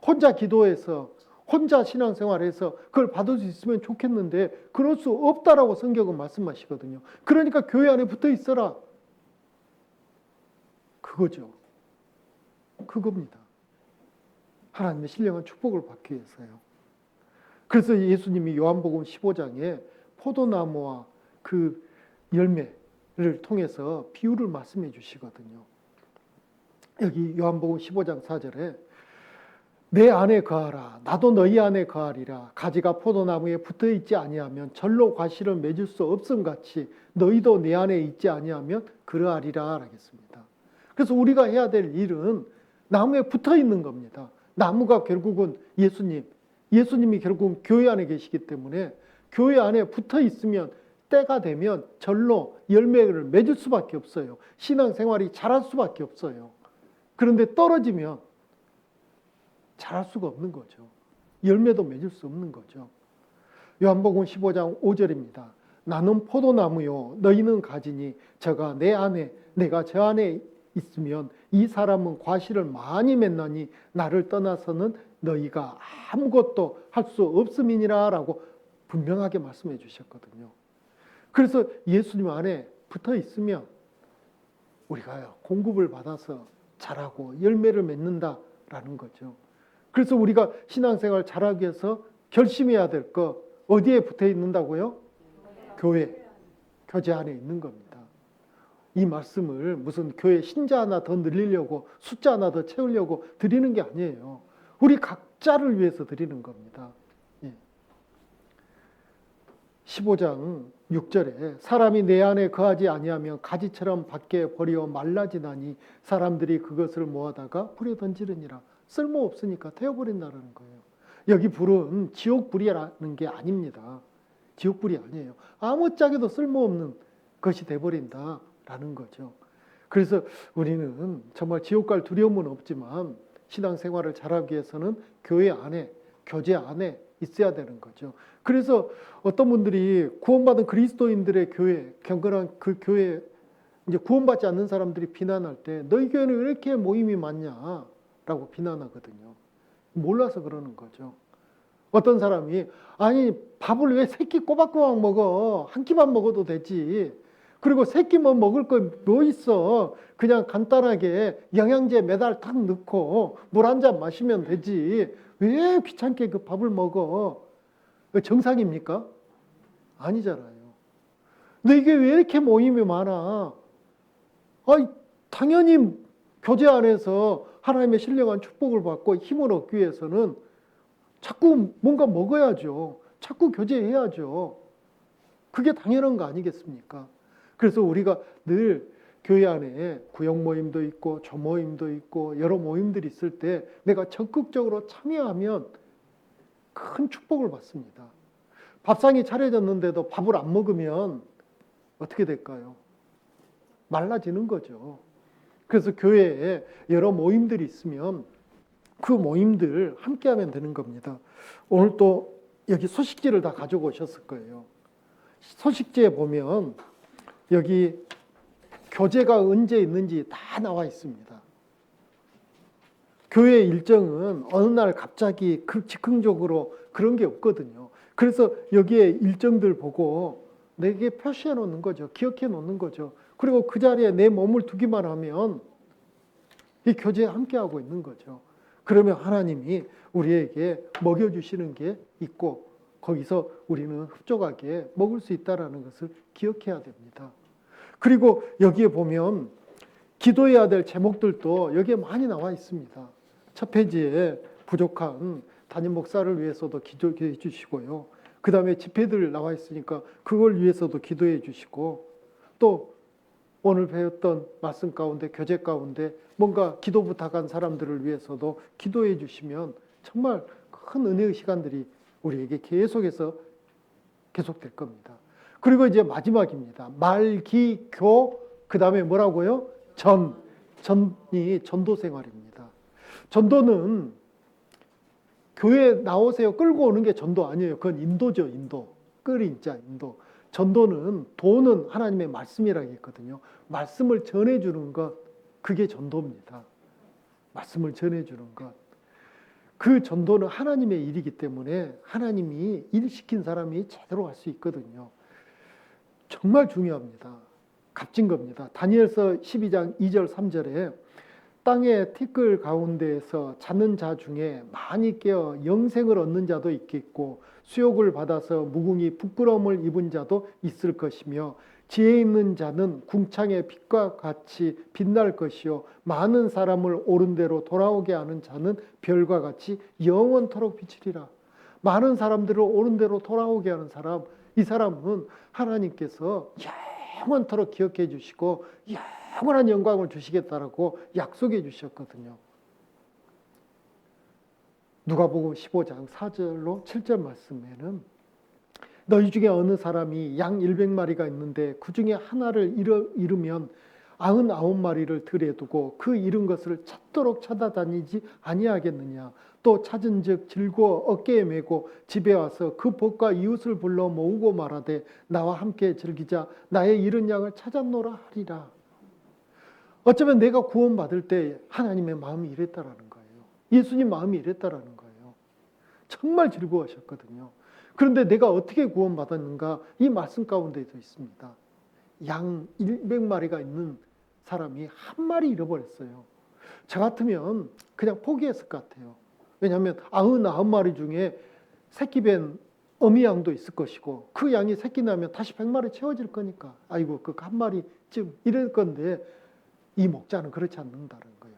혼자 기도해서 혼자 신앙생활해서 그걸 받을 수 있으면 좋겠는데 그럴 수 없다라고 성경은 말씀하시거든요. 그러니까 교회 안에 붙어 있어라. 그거죠. 그겁니다. 하나님의 신령한 축복을 받기 위해서요. 그래서 예수님이 요한복음 15장에 포도나무와 그 열매를 통해서 비유를 말씀해 주시거든요. 여기 요한복음 15장 4절에 내 안에 거하라 나도 너희 안에 거하리라. 가지가 포도나무에 붙어 있지 아니하면 절로 과실을 맺을 수 없음 같이 너희도 내 안에 있지 아니하면 그러하리라 하겠습니다. 그래서 우리가 해야 될 일은 나무에 붙어 있는 겁니다. 나무가 결국은 예수님이 결국은 교회 안에 계시기 때문에 교회 안에 붙어 있으면 때가 되면 절로 열매를 맺을 수밖에 없어요. 신앙생활이 자랄 수밖에 없어요. 그런데 떨어지면 자랄 수가 없는 거죠. 열매도 맺을 수 없는 거죠. 요한복음 15장 5절입니다. 나는 포도나무요 너희는 가지니 저가 내 안에 내가 저 안에 있으면 이 사람은 과실을 많이 맺나니 나를 떠나서는 너희가 아무것도 할 수 없음이니라 라고 분명하게 말씀해 주셨거든요. 그래서 예수님 안에 붙어 있으면 우리가 공급을 받아서 자라고 열매를 맺는다라는 거죠. 그래서 우리가 신앙생활 잘하기 위해서 결심해야 될 거 어디에 붙어 있는다고요? 교회, 교제 안에 있는 겁니다. 이 말씀을 무슨 교회 신자 하나 더 늘리려고 숫자 하나 더 채우려고 드리는 게 아니에요. 우리 각자를 위해서 드리는 겁니다. 15장 6절에 사람이 내 안에 거하지 아니하면 가지처럼 밖에 버려 말라지나니 사람들이 그것을 모아다가 불에 던지느니라. 쓸모없으니까 태워버린다는 거예요. 여기 불은 지옥불이라는 게 아닙니다. 지옥불이 아니에요. 아무짝에도 쓸모없는 것이 돼버린다라는 거죠. 그래서 우리는 정말 지옥 갈 두려움은 없지만 신앙생활을 잘하기 위해서는 교회 안에, 교제 안에 있어야 되는 거죠. 그래서 어떤 분들이 구원받은 그리스도인들의 교회, 경건한 그 교회, 이제 구원받지 않는 사람들이 비난할 때 너희 교회는 왜 이렇게 모임이 많냐? 라고 비난하거든요. 몰라서 그러는 거죠. 어떤 사람이 아니 밥을 왜 세 끼 꼬박꼬박 먹어? 한 끼만 먹어도 되지. 그리고 세 끼만 먹을 거 뭐 있어? 그냥 간단하게 영양제 매달 딱 넣고 물 한 잔 마시면 되지. 왜 귀찮게 그 밥을 먹어? 정상입니까? 아니잖아요. 근데 이게 왜 이렇게 모임이 많아? 당연히 교제 안에서 하나님의 신령한 축복을 받고 힘을 얻기 위해서는 자꾸 뭔가 먹어야죠. 자꾸 교제해야죠. 그게 당연한 거 아니겠습니까? 그래서 우리가 늘 교회 안에 구역 모임도 있고 조모임도 있고 여러 모임들이 있을 때 내가 적극적으로 참여하면 큰 축복을 받습니다. 밥상이 차려졌는데도 밥을 안 먹으면 어떻게 될까요? 말라지는 거죠. 그래서 교회에 여러 모임들이 있으면 그 모임들 함께 하면 되는 겁니다. 오늘 또 여기 소식지를 다 가지고 오셨을 거예요. 소식지에 보면 여기 교제가 언제 있는지 다 나와 있습니다. 교회 일정은 어느 날 갑자기 즉흥적으로 그런 게 없거든요. 그래서 여기에 일정들 보고 내게 표시해 놓는 거죠. 기억해 놓는 거죠. 그리고 그 자리에 내 몸을 두기만 하면 이 교제에 함께하고 있는 거죠. 그러면 하나님이 우리에게 먹여주시는 게 있고 거기서 우리는 흡족하게 먹을 수 있다는 것을 기억해야 됩니다. 그리고 여기에 보면 기도해야 될 제목들도 여기에 많이 나와 있습니다. 첫 페이지에 부족한 담임 목사를 위해서도 기도해 주시고요. 그 다음에 집회들 나와 있으니까 그걸 위해서도 기도해 주시고 또 오늘 배웠던 말씀 가운데 교제 가운데 뭔가 기도 부탁한 사람들을 위해서도 기도해 주시면 정말 큰 은혜의 시간들이 우리에게 계속해서 계속될 겁니다. 그리고 이제 마지막입니다. 말기교 그 다음에 뭐라고요? 전이 전도 생활입니다. 전도는 교회 나오세요 끌고 오는 게 전도 아니에요. 그건 인도죠. 인도. 끌인자 인도. 전도는 도는 하나님의 말씀이라고 했거든요. 말씀을 전해주는 것 그게 전도입니다. 말씀을 전해주는 것. 그 전도는 하나님의 일이기 때문에 하나님이 일시킨 사람이 제대로 할 수 있거든요. 정말 중요합니다. 값진 겁니다. 다니엘서 12장 2절 3절에 땅의 티끌 가운데에서 자는 자 중에 많이 깨어 영생을 얻는 자도 있겠고 수욕을 받아서 무궁히 부끄러움을 입은 자도 있을 것이며 지혜 있는 자는 궁창의 빛과 같이 빛날 것이요 많은 사람을 옳은 대로 돌아오게 하는 자는 별과 같이 영원토록 비치리라. 많은 사람들을 옳은 대로 돌아오게 하는 사람, 이 사람은 하나님께서 영원토록 기억해 주시고 영원한 영광을 주시겠다라고 약속해 주셨거든요. 누가복음 15장 4절로 7절 말씀에는 너희 중에 어느 사람이 양 100마리가 있는데 그 중에 하나를 잃으면 99마리를 들에 두고 그 잃은 것을 찾도록 찾아다니지 아니하겠느냐. 또 찾은즉 즐거워 어깨에 메고 집에 와서 그 복과 이웃을 불러 모으고 말하되 나와 함께 즐기자 나의 잃은 양을 찾았노라 하리라. 어쩌면 내가 구원받을 때 하나님의 마음이 이랬다라는 거예요. 예수님 마음이 이랬다라는 거예요. 정말 즐거워하셨거든요. 그런데 내가 어떻게 구원받았는가? 이 말씀 가운데도 있습니다. 양 100마리가 있는 사람이 한 마리 잃어버렸어요. 저 같으면 그냥 포기했을 것 같아요. 왜냐하면 99마리 중에 새끼 뵌 어미 양도 있을 것이고 그 양이 새끼 나면 다시 100마리 채워질 거니까 아이고 그 한 마리쯤 이럴 건데 이 목자는 그렇지 않는다는 거예요.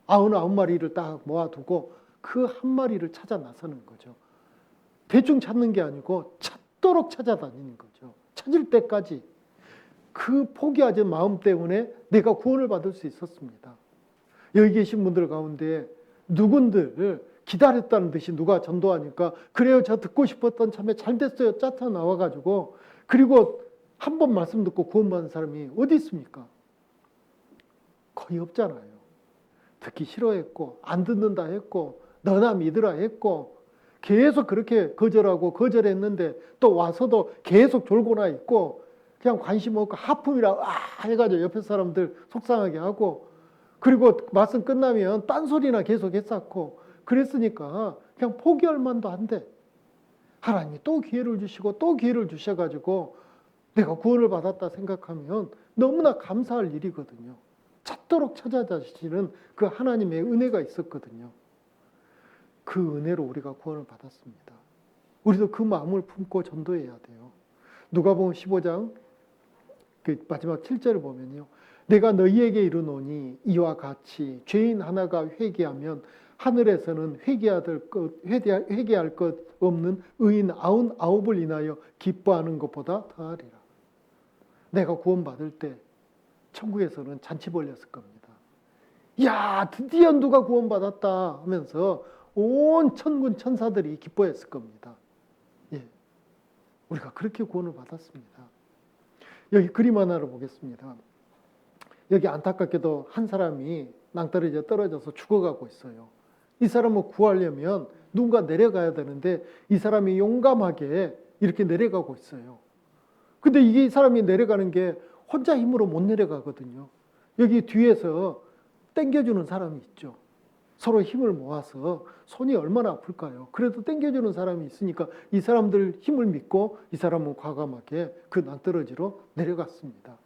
99마리를 딱 모아두고 그 한 마리를 찾아 나서는 거죠. 대충 찾는 게 아니고 찾도록 찾아다니는 거죠. 찾을 때까지 그 포기하지 마음 때문에 내가 구원을 받을 수 있었습니다. 여기 계신 분들 가운데 누군들 기다렸다는 듯이 누가 전도하니까 그래요 저 듣고 싶었던 참에 잘 됐어요 짜쳐 나와가지고 그리고 한 번 말씀 듣고 구원받은 사람이 어디 있습니까? 거의 없잖아요. 듣기 싫어했고 안 듣는다 했고 너나 믿으라 했고 계속 그렇게 거절했는데 또 와서도 계속 졸고나 있고 그냥 관심 없고 하품이라 해가지고 옆에 사람들 속상하게 하고 그리고 말씀 끝나면 딴소리나 계속 했었고 그랬으니까 그냥 포기할 만도 한데 하나님이 또 기회를 주시고 또 기회를 주셔가지고 내가 구원을 받았다 생각하면 너무나 감사할 일이거든요. 찾도록 찾아다니시는 그 하나님의 은혜가 있었거든요. 그 은혜로 우리가 구원을 받았습니다. 우리도 그 마음을 품고 전도해야 돼요. 누가복음 15장 그 마지막 7절을 보면요. 내가 너희에게 이르노니 이와 같이 죄인 하나가 회개하면 하늘에서는 회개할 것 없는 의인 99을 인하여 기뻐하는 것보다 더하리라. 내가 구원받을 때 천국에서는 잔치 벌렸을 겁니다. 야, 드디어 누가 구원받았다 하면서 온 천군 천사들이 기뻐했을 겁니다. 예, 우리가 그렇게 구원을 받았습니다. 여기 그림 하나를 보겠습니다. 여기 안타깝게도 한 사람이 낭떠러지에 떨어져서 죽어가고 있어요. 이 사람을 구하려면 누군가 내려가야 되는데 이 사람이 용감하게 이렇게 내려가고 있어요. 근데 이 사람이 내려가는 게 혼자 힘으로 못 내려가거든요. 여기 뒤에서 당겨주는 사람이 있죠. 서로 힘을 모아서 손이 얼마나 아플까요? 그래도 당겨주는 사람이 있으니까 이 사람들 힘을 믿고 이 사람은 과감하게 그 낭떠러지로 내려갔습니다.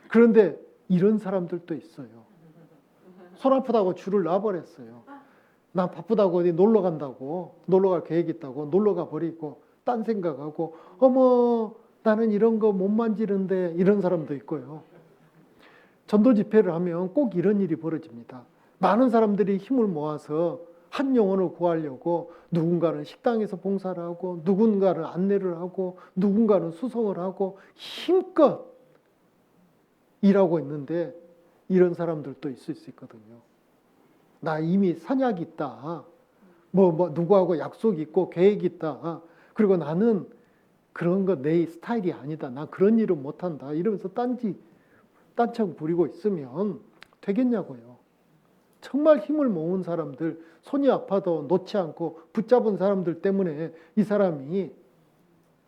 그런데 이런 사람들도 있어요. 손 아프다고 줄을 놔버렸어요. 나 바쁘다고 어디 놀러 간다고, 놀러 갈 계획 있다고 놀러 가버리고 딴 생각하고 어머 나는 이런 거 못 만지는데, 이런 사람도 있고요. 전도 집회를 하면 꼭 이런 일이 벌어집니다. 많은 사람들이 힘을 모아서 한 영혼을 구하려고 누군가는 식당에서 봉사를 하고 누군가는 안내를 하고 누군가는 수송을 하고 힘껏 일하고 있는데 이런 사람들도 있을 수 있거든요. 나 이미 선약이 있다. 누구하고 약속이 있고 계획이 있다. 그리고 나는 그런 거 내 스타일이 아니다. 나 그런 일은 못한다. 이러면서 딴청 부리고 있으면 되겠냐고요. 정말 힘을 모은 사람들, 손이 아파도 놓지 않고 붙잡은 사람들 때문에 이 사람이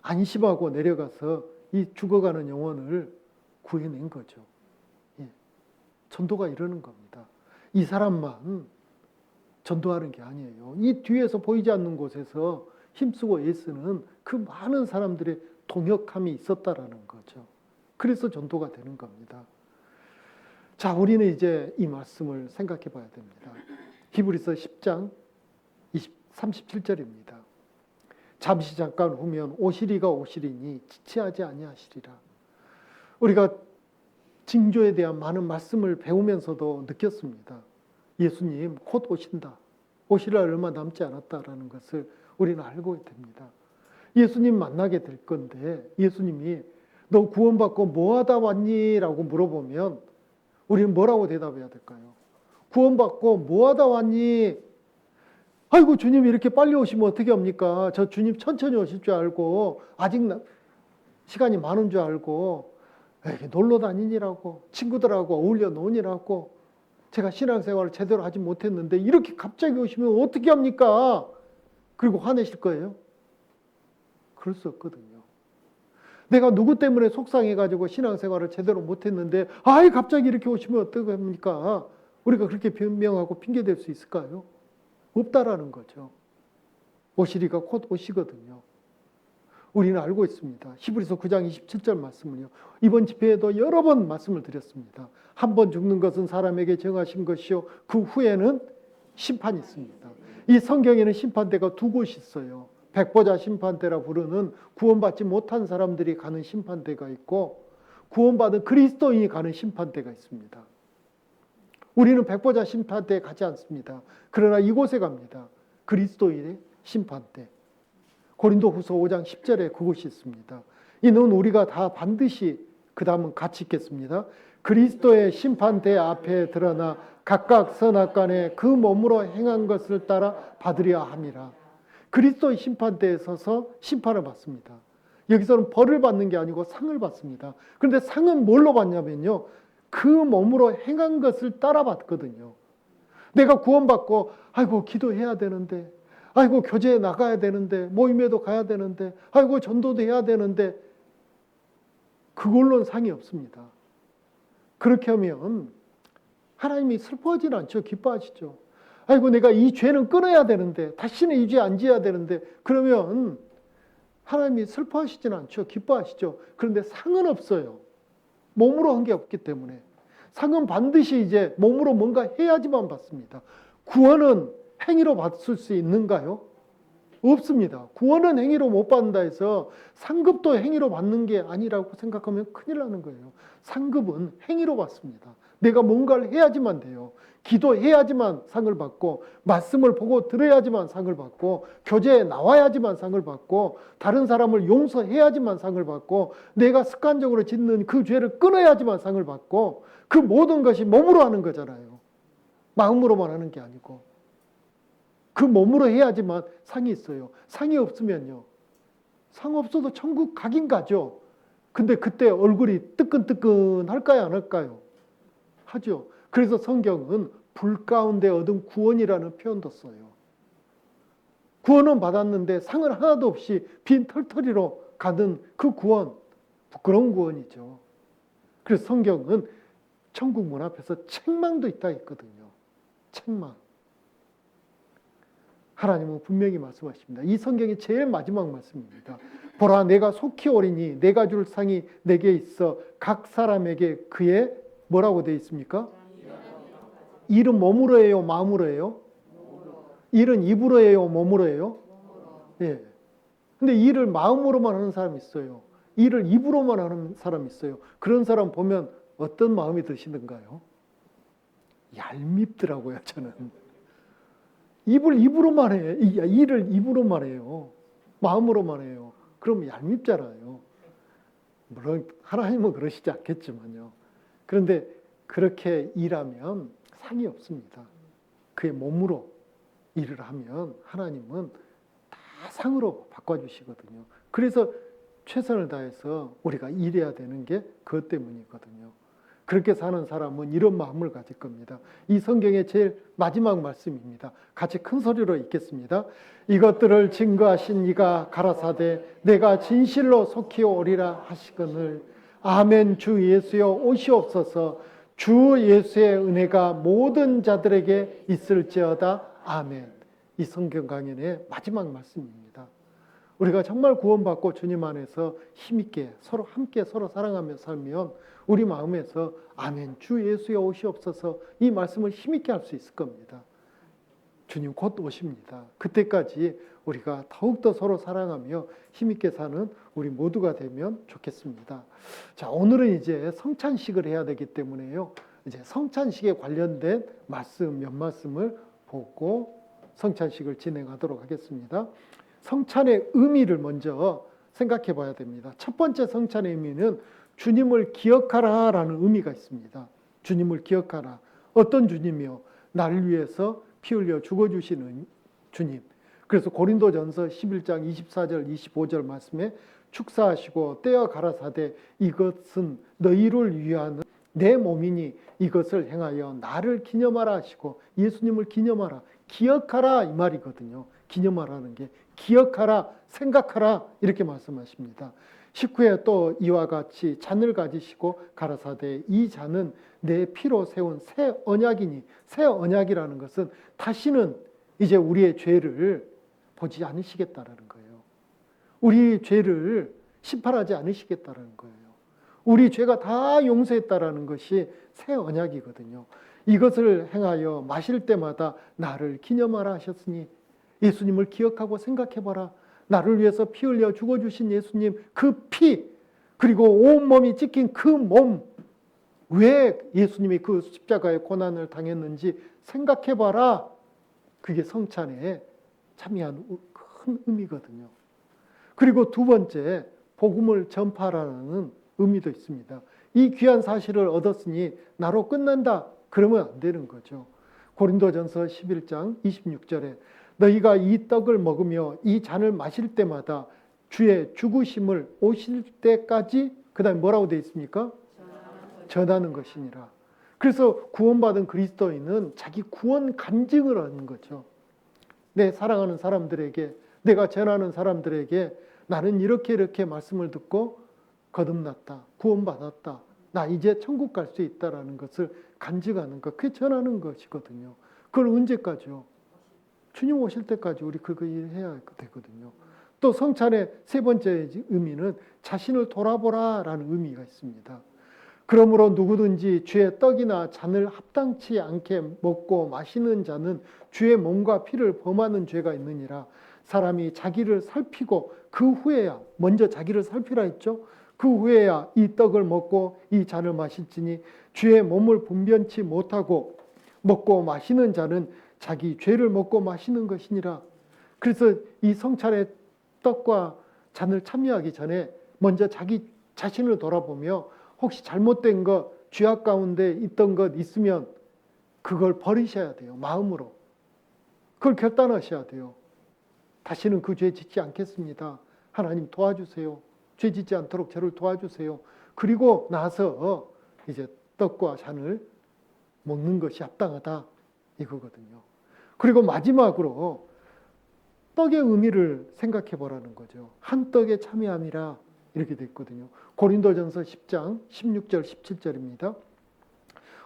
안심하고 내려가서 이 죽어가는 영혼을 구해낸 거죠. 예. 전도가 이러는 겁니다. 이 사람만 전도하는 게 아니에요. 이 뒤에서 보이지 않는 곳에서 힘쓰고 애쓰는 그 많은 사람들의 동역함이 있었다라는 거죠. 그래서 전도가 되는 겁니다. 자, 우리는 이제 이 말씀을 생각해 봐야 됩니다. 히브리서 10장 37절입니다. 잠시 잠깐 후면 오시리가 오시리니 지체하지 아니하시리라. 우리가 징조에 대한 많은 말씀을 배우면서도 느꼈습니다. 예수님 곧 오신다. 오시라 얼마 남지 않았다라는 것을 우리는 알고 됩니다. 예수님 만나게 될 건데 예수님이 너 구원받고 뭐하다 왔니? 라고 물어보면 우리는 뭐라고 대답해야 될까요? 구원받고 뭐하다 왔니? 아이고 주님 이렇게 빨리 오시면 어떻게 합니까? 저 주님 천천히 오실 줄 알고 아직 시간이 많은 줄 알고 놀러 다니니라고 친구들하고 어울려 노니라고 제가 신앙생활을 제대로 하지 못했는데 이렇게 갑자기 오시면 어떻게 합니까? 그리고 화내실 거예요? 그럴 수 없거든요. 내가 누구 때문에 속상해가지고 신앙생활을 제대로 못했는데 갑자기 이렇게 오시면 어떻게 합니까? 우리가 그렇게 변명하고 핑계댈 수 있을까요? 없다라는 거죠. 오시리가 곧 오시거든요. 우리는 알고 있습니다. 히브리서 9장 27절 말씀을요. 이번 집회에도 여러 번 말씀을 드렸습니다. 한 번 죽는 것은 사람에게 정하신 것이요. 그 후에는 심판이 있습니다. 이 성경에는 심판대가 두 곳이 있어요. 백보자 심판대라 부르는 구원받지 못한 사람들이 가는 심판대가 있고 구원받은 그리스도인이 가는 심판대가 있습니다. 우리는 백보자 심판대에 가지 않습니다. 그러나 이곳에 갑니다. 그리스도인의 심판대. 고린도후서 5장 10절에 그것이 있습니다. 이는 우리가 다 반드시 그 다음은 같이 읽겠습니다. 그리스도의 심판대 앞에 드러나 각각 선악간에 그 몸으로 행한 것을 따라 받으려 함이라. 그리스도의 심판대에 서서 심판을 받습니다. 여기서는 벌을 받는 게 아니고 상을 받습니다. 그런데 상은 뭘로 받냐면요. 그 몸으로 행한 것을 따라 받거든요. 내가 구원받고 아이고 기도해야 되는데 아이고 교제에 나가야 되는데 모임에도 가야 되는데 아이고 전도도 해야 되는데 그걸로는 상이 없습니다. 그렇게 하면 하나님이 슬퍼하지는 않죠. 기뻐하시죠. 아이고 내가 이 죄는 끊어야 되는데 다시는 이 죄 안 지어야 되는데 그러면 하나님이 슬퍼하시지는 않죠. 기뻐하시죠. 그런데 상은 없어요. 몸으로 한 게 없기 때문에. 상은 반드시 이제 몸으로 뭔가 해야지만 받습니다. 구원은 행위로 받을 수 있는가요? 없습니다. 구원은 행위로 못 받는다 해서 상급도 행위로 받는 게 아니라고 생각하면 큰일 나는 거예요. 상급은 행위로 받습니다. 내가 뭔가를 해야지만 돼요. 기도해야지만 상을 받고 말씀을 보고 들어야지만 상을 받고 교제에 나와야지만 상을 받고 다른 사람을 용서해야지만 상을 받고 내가 습관적으로 짓는 그 죄를 끊어야지만 상을 받고 그 모든 것이 몸으로 하는 거잖아요. 마음으로만 하는 게 아니고 그 몸으로 해야지만 상이 있어요. 상이 없으면요. 상 없어도 천국 가긴 가죠. 근데 그때 얼굴이 뜨끈뜨끈 할까요? 안 할까요? 하죠. 그래서 성경은 불 가운데 얻은 구원이라는 표현도 써요. 구원은 받았는데 상은 하나도 없이 빈 털터리로 가는 그 구원, 부끄러운 구원이죠. 그래서 성경은 천국 문 앞에서 책망도 있다 했거든요. 책망. 하나님은 분명히 말씀하십니다. 이 성경의 제일 마지막 말씀입니다. 보라, 내가 속히 오리니 내가 줄 상이 내게 있어 각 사람에게 그의 뭐라고 되어 있습니까? 일은 몸으로 해요, 마음으로 해요? 일은 입으로 해요, 몸으로 해요? 예. 근데 일을 마음으로만 하는 사람이 있어요. 일을 입으로만 하는 사람이 있어요. 그런 사람 보면 어떤 마음이 드시는가요? 얄밉더라고요, 저는. 입으로만 해. 일을 입으로만 해요. 마음으로만 해요. 그럼 얄밉잖아요. 물론 하나님은 그러시지 않겠지만요. 그런데 그렇게 일하면 상이 없습니다. 그의 몸으로 일을 하면 하나님은 다 상으로 바꿔주시거든요. 그래서 최선을 다해서 우리가 일해야 되는 게 그것 때문이거든요. 그렇게 사는 사람은 이런 마음을 가질 겁니다. 이 성경의 제일 마지막 말씀입니다. 같이 큰 소리로 읽겠습니다. 이것들을 증거하신 이가 가라사대 내가 진실로 속히 오리라 하시거늘 아멘. 주 예수여 오시옵소서. 주 예수의 은혜가 모든 자들에게 있을지어다. 아멘. 이 성경 강연의 마지막 말씀입니다. 우리가 정말 구원받고 주님 안에서 힘있게 서로 함께 서로 사랑하며 살면 우리 마음에서 아멘, 주 예수여 오시옵소서 이 말씀을 힘있게 할 수 있을 겁니다. 주님 곧 오십니다. 그때까지 우리가 더욱더 서로 사랑하며 힘있게 사는 우리 모두가 되면 좋겠습니다. 자, 오늘은 이제 성찬식을 해야 되기 때문에요. 이제 성찬식에 관련된 말씀 몇 말씀을 보고 성찬식을 진행하도록 하겠습니다. 성찬의 의미를 먼저 생각해 봐야 됩니다. 첫 번째 성찬의 의미는 주님을 기억하라라는 의미가 있습니다. 주님을 기억하라. 어떤 주님이요? 나를 위해서 피 흘려 죽어주시는 주님. 그래서 고린도전서 11장 24절 25절 말씀에 축사하시고 떼어 가라사대 이것은 너희를 위하는 내 몸이니 이것을 행하여 나를 기념하라 하시고 예수님을 기념하라. 기억하라 이 말이거든요. 기념하라는 게 기억하라, 생각하라 이렇게 말씀하십니다. 19에 또 이와 같이 잔을 가지시고 가라사대 이 잔은 내 피로 세운 새 언약이니 새 언약이라는 것은 다시는 이제 우리의 죄를 보지 않으시겠다라는 거예요. 우리 죄를 심판하지 않으시겠다라는 거예요. 우리 죄가 다 용서했다라는 것이 새 언약이거든요. 이것을 행하여 마실 때마다 나를 기념하라 하셨으니 예수님을 기억하고 생각해봐라. 나를 위해서 피 흘려 죽어주신 예수님 그 피 그리고 온몸이 찢긴 그 몸 왜 예수님이 그 십자가의 고난을 당했는지 생각해봐라. 그게 성찬에 참여한 큰 의미거든요. 그리고 두 번째 복음을 전파하라는 의미도 있습니다. 이 귀한 사실을 얻었으니 나로 끝난다. 그러면 안 되는 거죠. 고린도전서 11장 26절에 너희가 이 떡을 먹으며 이 잔을 마실 때마다 주의 죽으심을 오실 때까지 그 다음에 뭐라고 되어 있습니까? 전하는 것이니라. 그래서 구원받은 그리스도인은 자기 구원 간증을 하는 거죠. 내 사랑하는 사람들에게 내가 전하는 사람들에게 나는 이렇게 말씀을 듣고 거듭났다. 구원받았다. 나 이제 천국 갈 수 있다라는 것을 간증하는 것. 그게 전하는 것이거든요. 그걸 언제까지요? 주님 오실 때까지 우리 그거 일해야 되거든요. 또 성찬의 세 번째 의미는 자신을 돌아보라라는 의미가 있습니다. 그러므로 누구든지 주의 떡이나 잔을 합당치 않게 먹고 마시는 자는 주의 몸과 피를 범하는 죄가 있느니라. 사람이 자기를 살피고 그 후에야 먼저 자기를 살피라 했죠. 그 후에야 이 떡을 먹고 이 잔을 마실지니 주의 몸을 분변치 못하고 먹고 마시는 자는 자기 죄를 먹고 마시는 것이니라. 그래서 이 성찬의 떡과 잔을 참여하기 전에 먼저 자기 자신을 돌아보며 혹시 잘못된 것, 죄악 가운데 있던 것 있으면 그걸 버리셔야 돼요. 마음으로. 그걸 결단하셔야 돼요. 다시는 그 죄 짓지 않겠습니다. 하나님 도와주세요. 죄 짓지 않도록 저를 도와주세요. 그리고 나서 이제 떡과 잔을 먹는 것이 합당하다 이거거든요. 그리고 마지막으로 떡의 의미를 생각해 보라는 거죠. 한 떡에 참여함이라 이렇게 돼 있거든요. 고린도전서 10장 16절 17절입니다.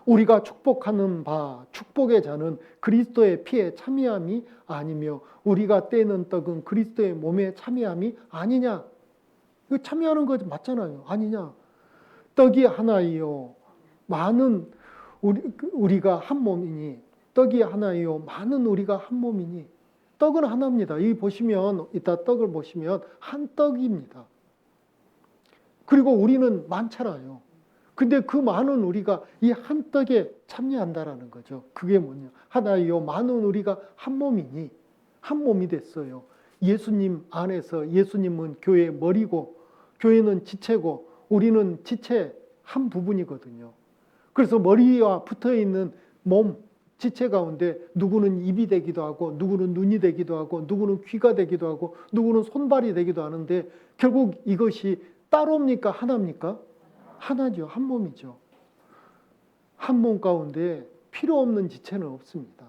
우리가 축복하는 바 축복의 자는 그리스도의 피에 참여함이 아니며 우리가 떼는 떡은 그리스도의 몸에 참여함이 아니냐. 이거 참여하는 거 맞잖아요. 아니냐. 떡이 하나이요 많은 우리가 한 몸이니 떡이 하나이요 많은 우리가 한 몸이니 떡은 하나입니다. 여기 보시면 이따 떡을 보시면 한 떡입니다. 그리고 우리는 많잖아요. 근데 그 많은 우리가 이 한 떡에 참여한다라는 거죠. 그게 뭐냐? 하나이요 많은 우리가 한 몸이니 한 몸이 됐어요. 예수님 안에서 예수님은 교회의 머리고 교회는 지체고 우리는 지체 한 부분이거든요. 그래서 머리와 붙어있는 몸, 지체 가운데 누구는 입이 되기도 하고 누구는 눈이 되기도 하고 누구는 귀가 되기도 하고 누구는 손발이 되기도 하는데 결국 이것이 따로입니까? 하나입니까? 하나죠. 한 몸이죠. 한 몸 가운데 필요 없는 지체는 없습니다.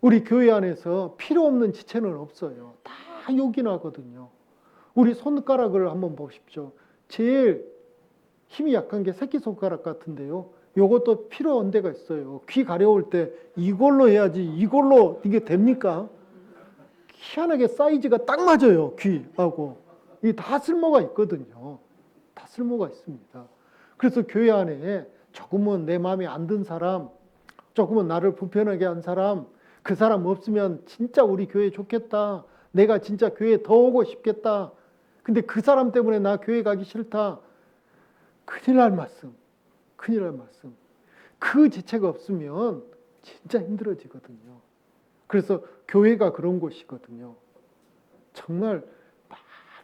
우리 교회 안에서 필요 없는 지체는 없어요. 다 요긴하거든요. 우리 손가락을 한번 보십시오. 제일 힘이 약한 게 새끼손가락 같은데요. 요것도 필요한 데가 있어요. 귀 가려울 때 이걸로 해야지 이걸로 이게 됩니까? 희한하게 사이즈가 딱 맞아요. 귀하고. 이게 다 쓸모가 있거든요. 다 쓸모가 있습니다. 그래서 교회 안에 조금은 내 마음에 안 든 사람, 조금은 나를 불편하게 한 사람, 그 사람 없으면 진짜 우리 교회 좋겠다. 내가 진짜 교회에 더 오고 싶겠다. 근데 그 사람 때문에 나 교회 가기 싫다. 큰일 날 말씀. 큰일 날 말씀. 그 지체가 없으면 진짜 힘들어지거든요. 그래서 교회가 그런 곳이거든요. 정말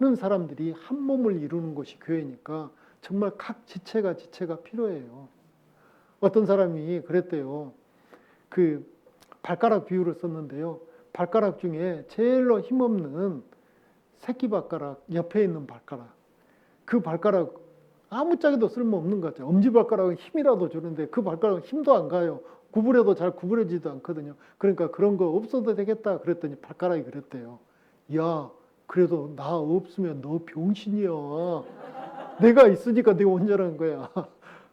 많은 사람들이 한 몸을 이루는 곳이 교회니까 정말 각 지체가 필요해요. 어떤 사람이 그랬대요. 그 발가락 비유를 썼는데요. 발가락 중에 제일로 힘없는 새끼발가락, 옆에 있는 발가락. 그 발가락 아무짝에도 쓸모없는 것 같아요. 엄지발가락은 힘이라도 주는데 그 발가락은 힘도 안 가요. 구부려도 잘 구부려지도 않거든요. 그러니까 그런 거 없어도 되겠다 그랬더니 발가락이 그랬대요. 야, 그래도 나 없으면 너 병신이야. 내가 있으니까 내가 온전한 거야.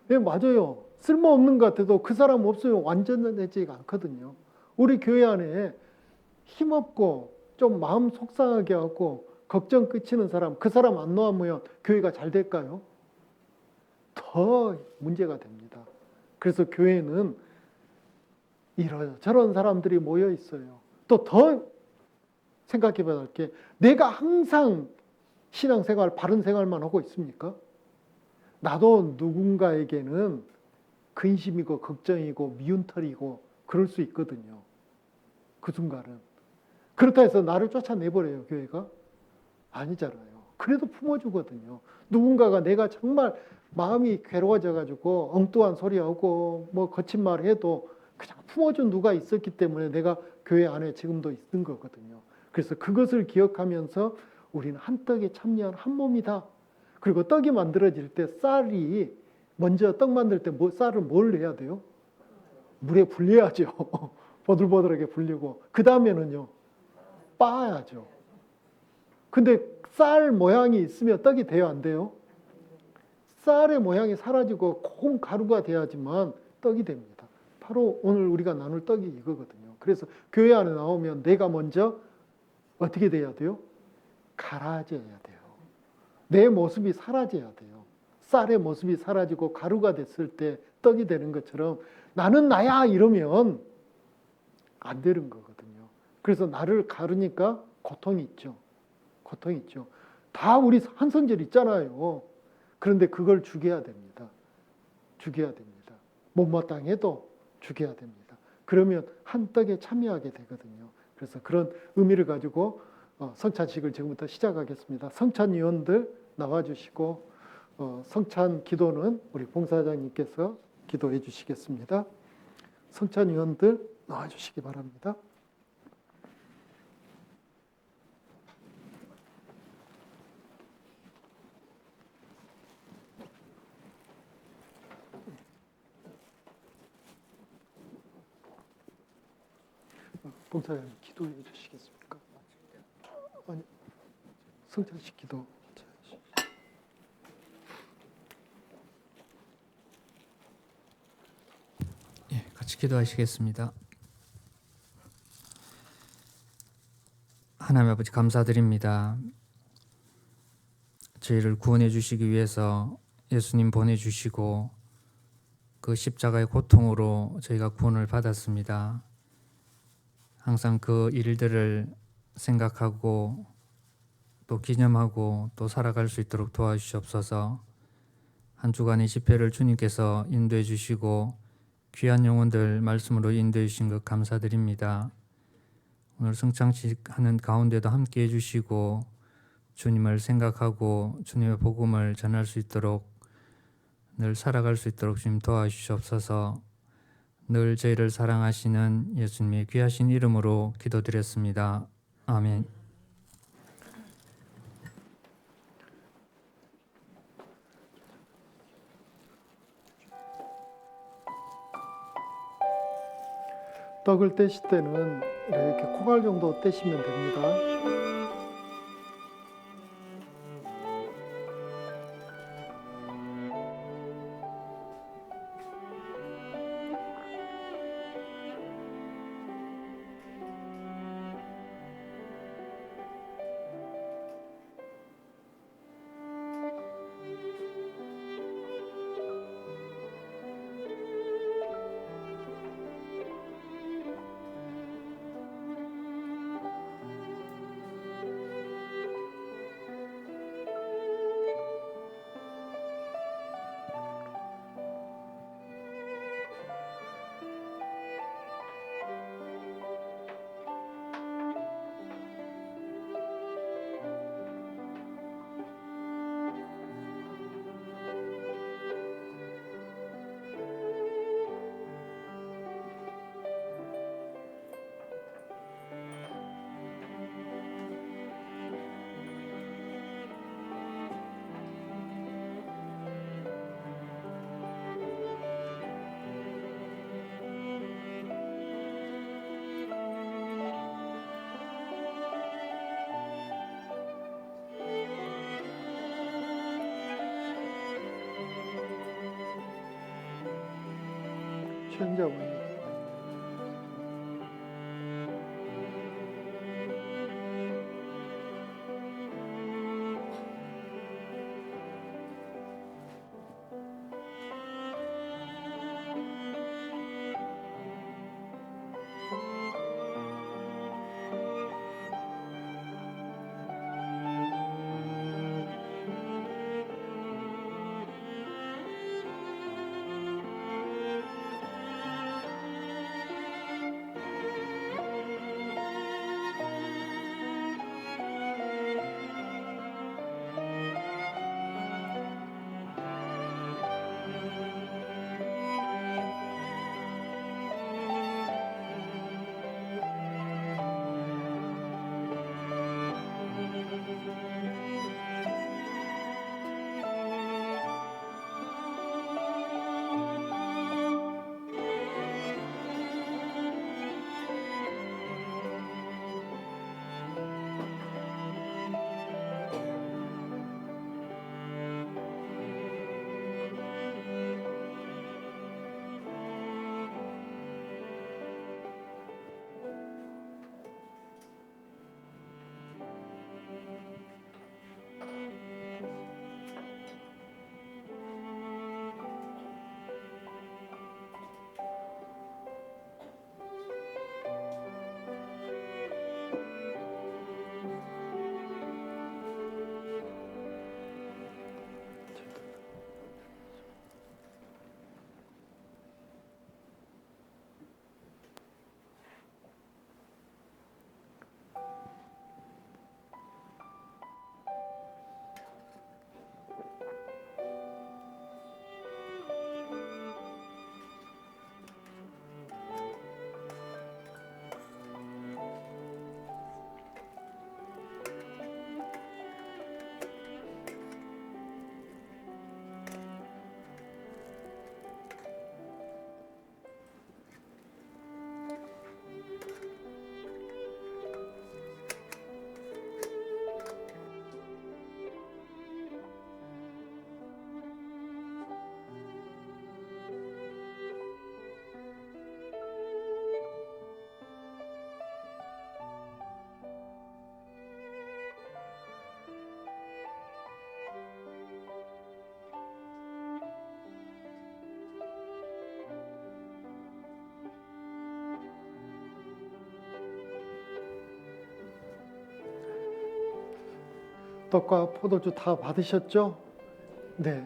네, 맞아요. 쓸모없는 것 같아도 그 사람 없으면 완전해지가 않거든요. 우리 교회 안에 힘없고 좀 마음 속상하게 하고 걱정 끼치는 사람, 그 사람 안 놓으면 교회가 잘 될까요? 더 문제가 됩니다. 그래서 교회는 이런저런 사람들이 모여 있어요. 또 더 생각해 봐야 할 게 내가 항상 신앙생활, 바른 생활만 하고 있습니까? 나도 누군가에게는 근심이고 걱정이고 미운털이고 그럴 수 있거든요. 그 순간은. 그렇다 해서 나를 쫓아내버려요, 교회가? 아니잖아요. 그래도 품어주거든요. 누군가가 내가 정말 마음이 괴로워져가지고 엉뚱한 소리하고 뭐 거친 말 해도 그냥 품어준 누가 있었기 때문에 내가 교회 안에 지금도 있는 거거든요. 그래서 그것을 기억하면서 우리는 한 떡에 참여한 한 몸이다. 그리고 떡이 만들어질 때 쌀이 먼저 떡 만들 때 쌀을 뭘 해야 돼요? 물에 불려야죠. 보들보들하게 불리고 그 다음에는요 빻아야죠. 근데 쌀 모양이 있으면 떡이 돼요, 안 돼요? 쌀의 모양이 사라지고 고운 가루가 돼야지만 떡이 됩니다. 바로 오늘 우리가 나눌 떡이 이거거든요. 그래서 교회 안에 나오면 내가 먼저 어떻게 돼야 돼요? 갈아져야 돼요. 내 모습이 사라져야 돼요. 쌀의 모습이 사라지고 가루가 됐을 때 떡이 되는 것처럼 나는 나야 이러면 안 되는 거거든요. 그래서 나를 가르니까 고통이 있죠. 고통이 있죠. 다 우리 한 성질 있잖아요. 그런데 그걸 죽여야 됩니다. 죽여야 됩니다. 못마땅해도 죽여야 됩니다. 그러면 한 떡에 참여하게 되거든요. 그래서 그런 의미를 가지고 성찬식을 지금부터 시작하겠습니다. 성찬위원들 나와주시고 성찬 기도는 우리 봉사장님께서 기도해 주시겠습니다. 성찬위원들 나와주시기 바랍니다. 봉사장님 기도해 주시겠습니까? 아니, 성찬식 기도. 같이 기도하시겠습니다. 하나님 아버지 감사드립니다. 저희를 구원해 주시기 위해서 예수님 보내주시고 그 십자가의 고통으로 저희가 구원을 받았습니다. 항상 그 일들을 생각하고 또 기념하고 또 살아갈 수 있도록 도와주시옵소서. 한 주간의 집회를 주님께서 인도해 주시고 귀한 영혼들 말씀으로 인도해 주신 것 감사드립니다. 오늘 성창식 하는 가운데도 함께 해주시고 주님을 생각하고 주님의 복음을 전할 수 있도록 늘 살아갈 수 있도록 주님 도와주시옵소서. 늘 저희를 사랑하시는 예수님의 귀하신 이름으로 기도드렸습니다. 아멘. 떡을 떼실 때는 이렇게 코갈 정도 떼시면 됩니다. 천자문 떡과 포도주 다 받으셨죠? 네.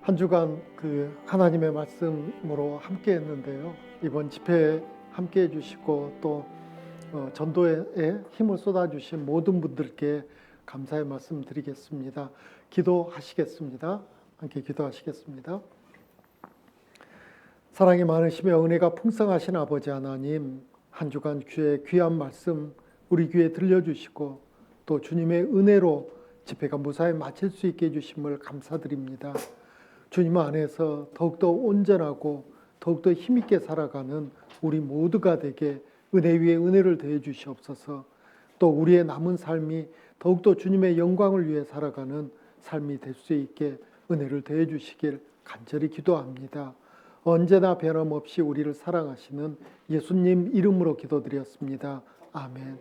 한 주간 그 하나님의 말씀으로 함께 했는데요. 이번 집회에 함께 해주시고 또 전도에 힘을 쏟아주신 모든 분들께 감사의 말씀 드리겠습니다. 기도하시겠습니다. 함께 기도하시겠습니다. 사랑이 많으시며 은혜가 풍성하신 아버지 하나님, 한 주간 귀에 귀한 말씀 우리 귀에 들려주시고 또 주님의 은혜로 집회가 무사히 마칠 수 있게 해주심을 감사드립니다. 주님 안에서 더욱더 온전하고 더욱더 힘있게 살아가는 우리 모두가 되게 은혜 위에 은혜를 더해 주시옵소서. 또 우리의 남은 삶이 더욱더 주님의 영광을 위해 살아가는 삶이 될 수 있게 은혜를 더해 주시길 간절히 기도합니다. 언제나 변함없이 우리를 사랑하시는 예수님 이름으로 기도드렸습니다. 아멘.